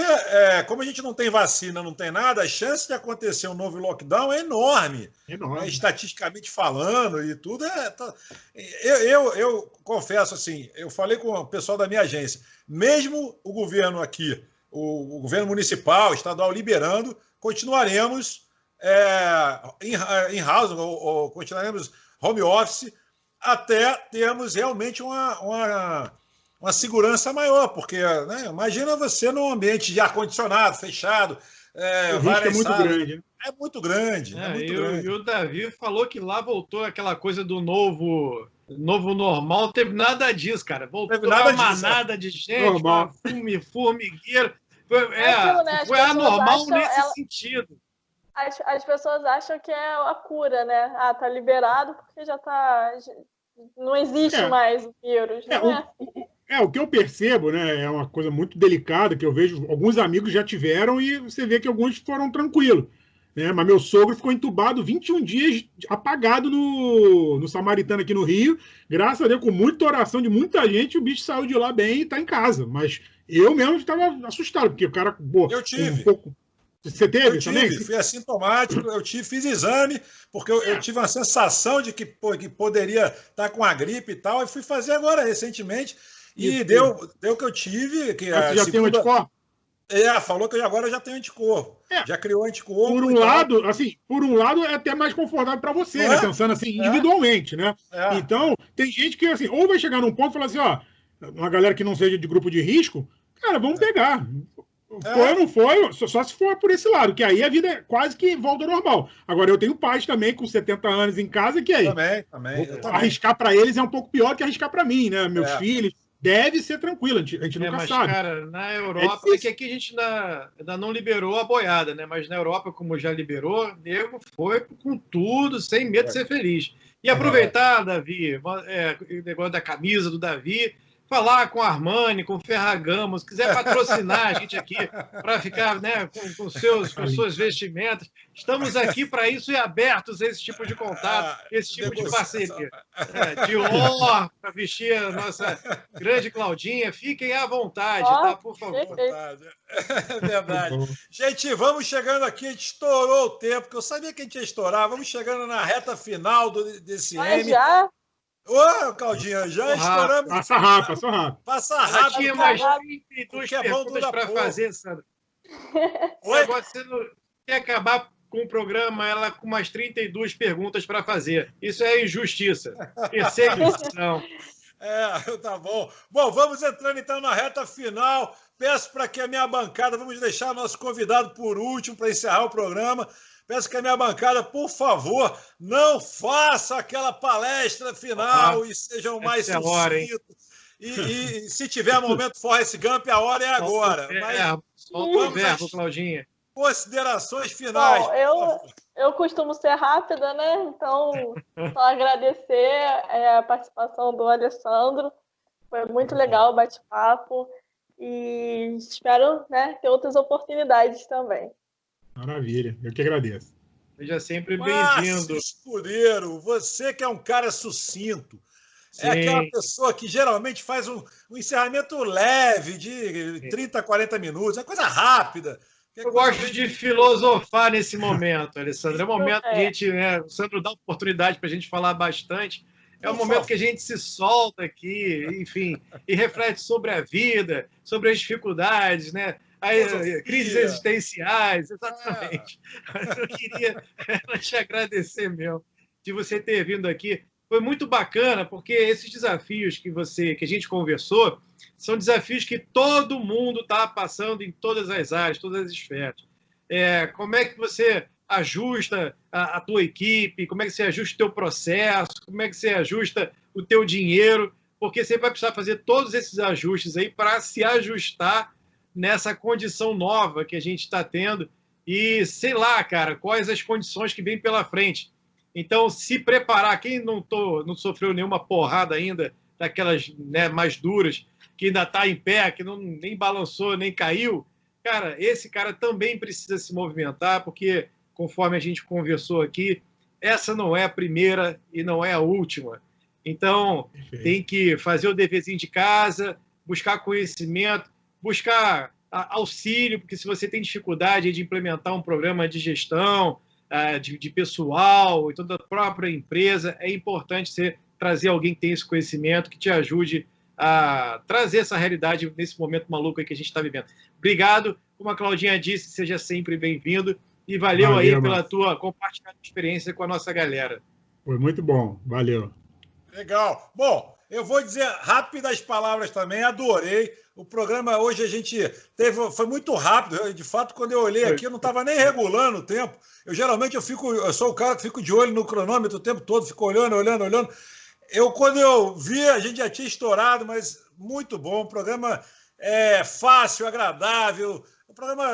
como a gente não tem vacina, não tem nada, a chance de acontecer um novo lockdown é enorme. Estatisticamente falando e tudo. Eu confesso assim, eu falei com o pessoal da minha agência, mesmo o governo aqui, o governo municipal, estadual liberando, continuaremos em house, ou continuaremos home office, até termos realmente uma segurança maior, porque né, imagina você num ambiente de ar-condicionado, fechado, o risco é muito grande. É muito grande. E o Davi falou que lá voltou aquela coisa do novo normal, não teve nada disso, cara. Voltou uma manada de gente, formigueiro. Foi anormal nesse sentido. As pessoas acham que é a cura, né? Tá liberado porque já tá... Não existe mais o vírus, o que eu percebo, né, é uma coisa muito delicada, que eu vejo, alguns amigos já tiveram e você vê que alguns foram tranquilos. né? Mas meu sogro ficou entubado 21 dias apagado no Samaritano aqui no Rio. Graças a Deus, com muita oração de muita gente, o bicho saiu de lá bem e está em casa. Mas eu mesmo estava assustado, porque o cara, pô, Eu tive. um pouco... Você teve também? Fui assintomático, fiz exame, porque eu tive uma sensação de que poderia estar com a gripe e tal, e fui fazer agora, recentemente, e deu que eu tive. Que você já tem um anticorpo? Falou que agora já tem anticorpo. Já criou anticorpo. Por um lado, é até mais confortável para você, né? Pensando assim, individualmente, né? Então, tem gente que, assim, ou vai chegar num ponto e falar assim, ó, uma galera que não seja de grupo de risco, cara, vamos pegar. Foi ou não foi, só se for por esse lado, que aí a vida quase que volta ao normal. Agora, eu tenho pais também com 70 anos em casa, que aí também. Arriscar para eles é um pouco pior que arriscar para mim, né? Meus filhos, deve ser tranquilo, a gente nunca sabe. Cara, na Europa, é que aqui a gente ainda não liberou a boiada, né? Mas na Europa, como já liberou, o nego foi com tudo, sem medo de ser feliz. E aproveitar, Davi, o negócio da camisa do Davi, falar com a Armani, com o Ferragamo, se quiser patrocinar a gente aqui para ficar, né, com suas vestimentas, estamos aqui para isso e abertos a esse tipo de contato, esse tipo de parceria. Dior, para vestir a nossa grande Claudinha, fiquem à vontade, tá? Por favor. É verdade. Gente, vamos chegando aqui, a gente estourou o tempo, que eu sabia que a gente ia estourar, vamos chegando na reta final desse M. Já? Ô, Claudinha, já estouramos. Passa rápido. Passa rápido. Tinha mais 32 perguntas para fazer, Sandra. Você não quer acabar com o programa ela com mais 32 perguntas para fazer. Isso é injustiça. Perseguição. Tá bom. Bom, vamos entrando então na reta final. Peço para que a minha bancada, vamos deixar nosso convidado por último para encerrar o programa. Peço que a minha bancada, por favor, não faça aquela palestra final e sejam mais sucintos. E se tiver momento Forrest Gump, a hora é agora. Solta o verbo, Claudinha. Considerações finais. Bom, eu costumo ser rápida, né? Então, só agradecer a participação do Alessandro. Foi muito legal o bate-papo. E espero, né, ter outras oportunidades também. Maravilha, eu que agradeço. Seja sempre bem-vindo. Escudeiro, você que é um cara sucinto, é aquela pessoa que geralmente faz um encerramento leve, de 30, 40 minutos, é coisa rápida. Eu gosto de filosofar nesse momento, Alessandro. É um momento que a gente, né, o Sandro dá oportunidade para a gente falar bastante. É um momento que a gente se solta aqui, enfim, e reflete sobre a vida, sobre as dificuldades, né? Crises existenciais, exatamente. Eu queria te agradecer mesmo de você ter vindo aqui. Foi muito bacana, porque esses desafios que a gente conversou são desafios que todo mundo está passando em todas as áreas, todas as esferas. Como é que você ajusta a tua equipe, como é que você ajusta o teu processo, como é que você ajusta o teu dinheiro, porque você vai precisar fazer todos esses ajustes aí para se ajustar nessa condição nova que a gente está tendo e, sei lá, cara, quais as condições que vêm pela frente. Então, se preparar, quem não sofreu nenhuma porrada ainda, daquelas, né, mais duras, que ainda está em pé, que nem balançou, nem caiu, cara, esse cara também precisa se movimentar, porque, conforme a gente conversou aqui, essa não é a primeira e não é a última. Então, tem que fazer o deverzinho de casa, buscar conhecimento, buscar auxílio, porque se você tem dificuldade de implementar um programa de gestão, de pessoal e toda a própria empresa, é importante você trazer alguém que tem esse conhecimento, que te ajude a trazer essa realidade nesse momento maluco aí que a gente está vivendo. Obrigado. Como a Claudinha disse, seja sempre bem-vindo e valeu aí pela tua compartilhada experiência com a nossa galera. Foi muito bom. Valeu. Legal. Bom, eu vou dizer rápidas palavras também, adorei. O programa hoje a gente foi muito rápido. De fato, quando eu olhei aqui, eu não estava nem regulando o tempo. Eu sou o cara que fico de olho no cronômetro o tempo todo, fico olhando. Quando eu vi, a gente já tinha estourado, mas muito bom. O programa é fácil, agradável, um programa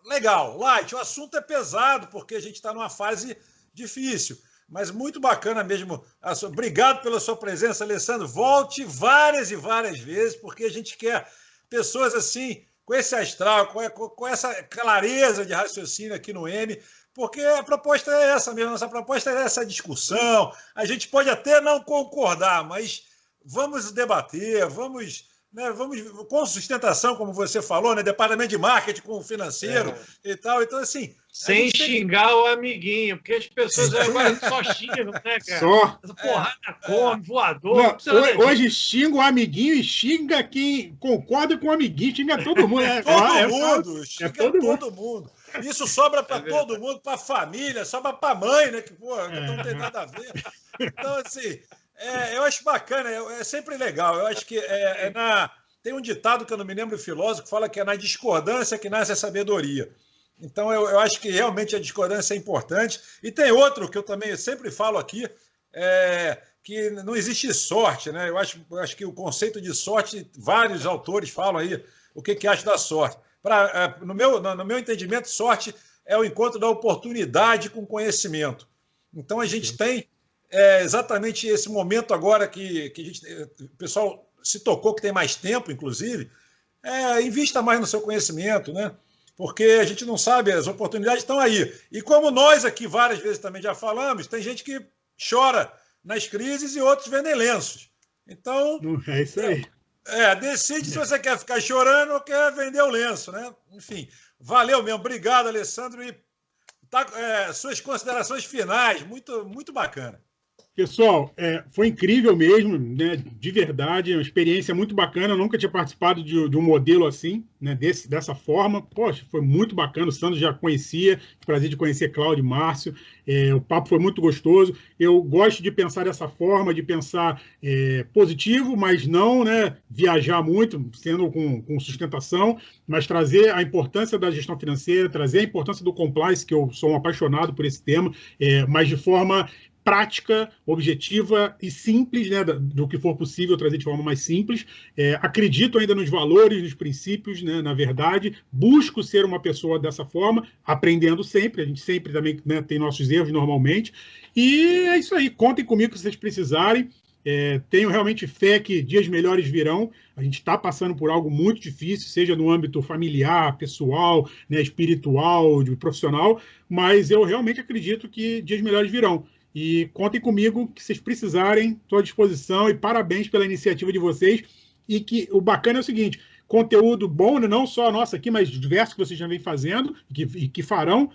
legal, light. O assunto é pesado, porque a gente está numa fase difícil. Mas muito bacana mesmo. Obrigado pela sua presença, Alessandro. Volte várias e várias vezes, porque a gente quer pessoas assim, com esse astral, com essa clareza de raciocínio aqui no M, Porque a proposta é essa mesmo, nossa proposta é essa discussão. A gente pode até não concordar, mas vamos debater, vamos com sustentação, como você falou, né? Departamento de marketing com o financeiro e tal. Então, assim. Sem xingar o amiguinho, porque as pessoas agora só xingam, né, cara? Só. Porrada come, voador. Não, hoje xinga o amiguinho e xinga quem concorda com o amiguinho, xinga todo mundo. Xinga todo mundo. Isso sobra para todo mundo, para a família, sobra para a mãe, né? Que, não tem nada a ver. Então, assim. Eu acho bacana, é sempre legal. Eu acho que tem um ditado que eu não me lembro, o filósofo, que fala que é na discordância que nasce a sabedoria. Então, eu acho que realmente a discordância é importante. E tem outro que eu também sempre falo aqui, que não existe sorte, né? Eu acho que o conceito de sorte, vários autores falam aí o que acham da sorte. No meu entendimento, sorte é o encontro da oportunidade com conhecimento. Então, a gente tem exatamente esse momento agora que o pessoal se tocou que tem mais tempo, inclusive, invista mais no seu conhecimento, né? Porque a gente não sabe, as oportunidades estão aí. E como nós aqui várias vezes também já falamos, tem gente que chora nas crises e outros vendem lenços. Então, é isso aí. Decide se você quer ficar chorando ou quer vender o lenço, né? Enfim, valeu mesmo. Obrigado, Alessandro. E suas considerações finais, muito, muito bacana. Pessoal, foi incrível mesmo, né? De verdade, uma experiência muito bacana. Eu nunca tinha participado de um modelo assim, né? Dessa forma. Poxa, foi muito bacana. O Sandro já conhecia, prazer de conhecer Cláudio e Márcio. O papo foi muito gostoso. Eu gosto de pensar dessa forma, de pensar positivo, mas não, né, viajar muito, sendo com sustentação, mas trazer a importância da gestão financeira, trazer a importância do compliance, que eu sou um apaixonado por esse tema, mas de forma prática, objetiva e simples, né, do que for possível trazer de forma mais simples. Acredito ainda nos valores, nos princípios, né, na verdade, busco ser uma pessoa dessa forma, aprendendo sempre, a gente sempre também, né, tem nossos erros normalmente, e é isso aí, contem comigo se vocês precisarem. Tenho realmente fé que dias melhores virão. A gente está passando por algo muito difícil, seja no âmbito familiar, pessoal, né, espiritual, profissional, mas eu realmente acredito que dias melhores virão. E contem comigo, que vocês precisarem, estou à disposição, e parabéns pela iniciativa de vocês. E que o bacana é o seguinte, conteúdo bom, não só nosso aqui, mas diversos que vocês já vêm fazendo e que farão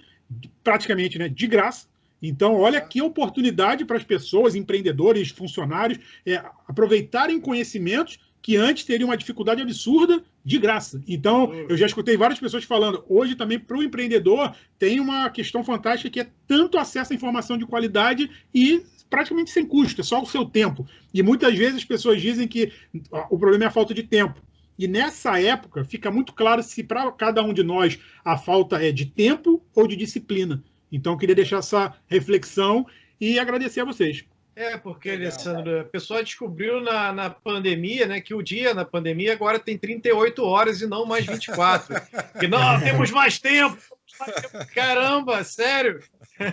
praticamente, né, de graça. Então, olha que oportunidade para as pessoas, empreendedores, funcionários, aproveitarem conhecimentos que antes teriam uma dificuldade absurda de graça. Então, eu já escutei várias pessoas falando, hoje também para o empreendedor tem uma questão fantástica que é tanto acesso à informação de qualidade e praticamente sem custo, é só o seu tempo. E muitas vezes as pessoas dizem que o problema é a falta de tempo. E nessa época fica muito claro se para cada um de nós a falta é de tempo ou de disciplina. Então, eu queria deixar essa reflexão e agradecer a vocês. Porque, Alessandro, a pessoa descobriu na pandemia, né, que o dia na pandemia agora tem 38 horas e não mais 24. Que não, temos mais tempo. Caramba, sério?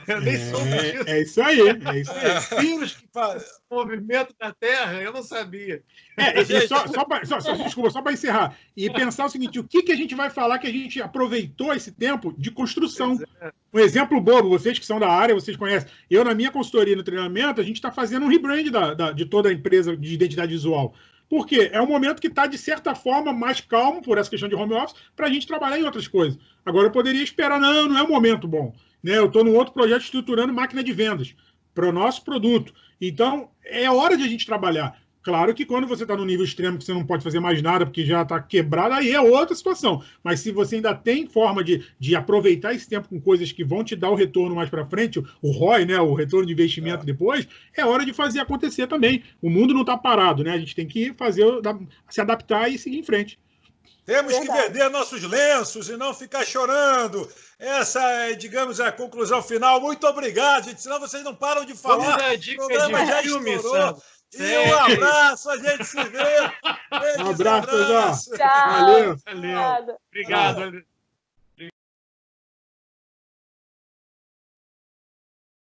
Eu nem soube disso. É isso aí. Vírus que faz movimento da Terra, eu não sabia. Desculpa, só para encerrar. E pensar o seguinte, o que a gente vai falar que a gente aproveitou esse tempo de construção? Um exemplo bobo, vocês que são da área, vocês conhecem. Eu, na minha consultoria no treinamento, a gente está fazendo um rebrand de toda a empresa de identidade visual. Por quê? É um momento que está, de certa forma, mais calmo, por essa questão de home office, para a gente trabalhar em outras coisas. Agora, eu poderia esperar, não é um momento bom. Né? Eu estou num outro projeto estruturando máquina de vendas para o nosso produto. Então, é hora de a gente trabalhar. Claro que quando você está no nível extremo que você não pode fazer mais nada porque já está quebrado, aí é outra situação. Mas se você ainda tem forma de aproveitar esse tempo com coisas que vão te dar o retorno mais para frente, o ROI, né, o retorno de investimento depois, é hora de fazer acontecer também. O mundo não está parado, né? A gente tem que se adaptar e seguir em frente. Temos que vender nossos lenços e não ficar chorando. Essa é, digamos, a conclusão final. Muito obrigado, gente. Senão vocês não param de falar. O programa já estourou. E um abraço, a gente se vê. Um abraço, Tchau. Valeu. Obrigado.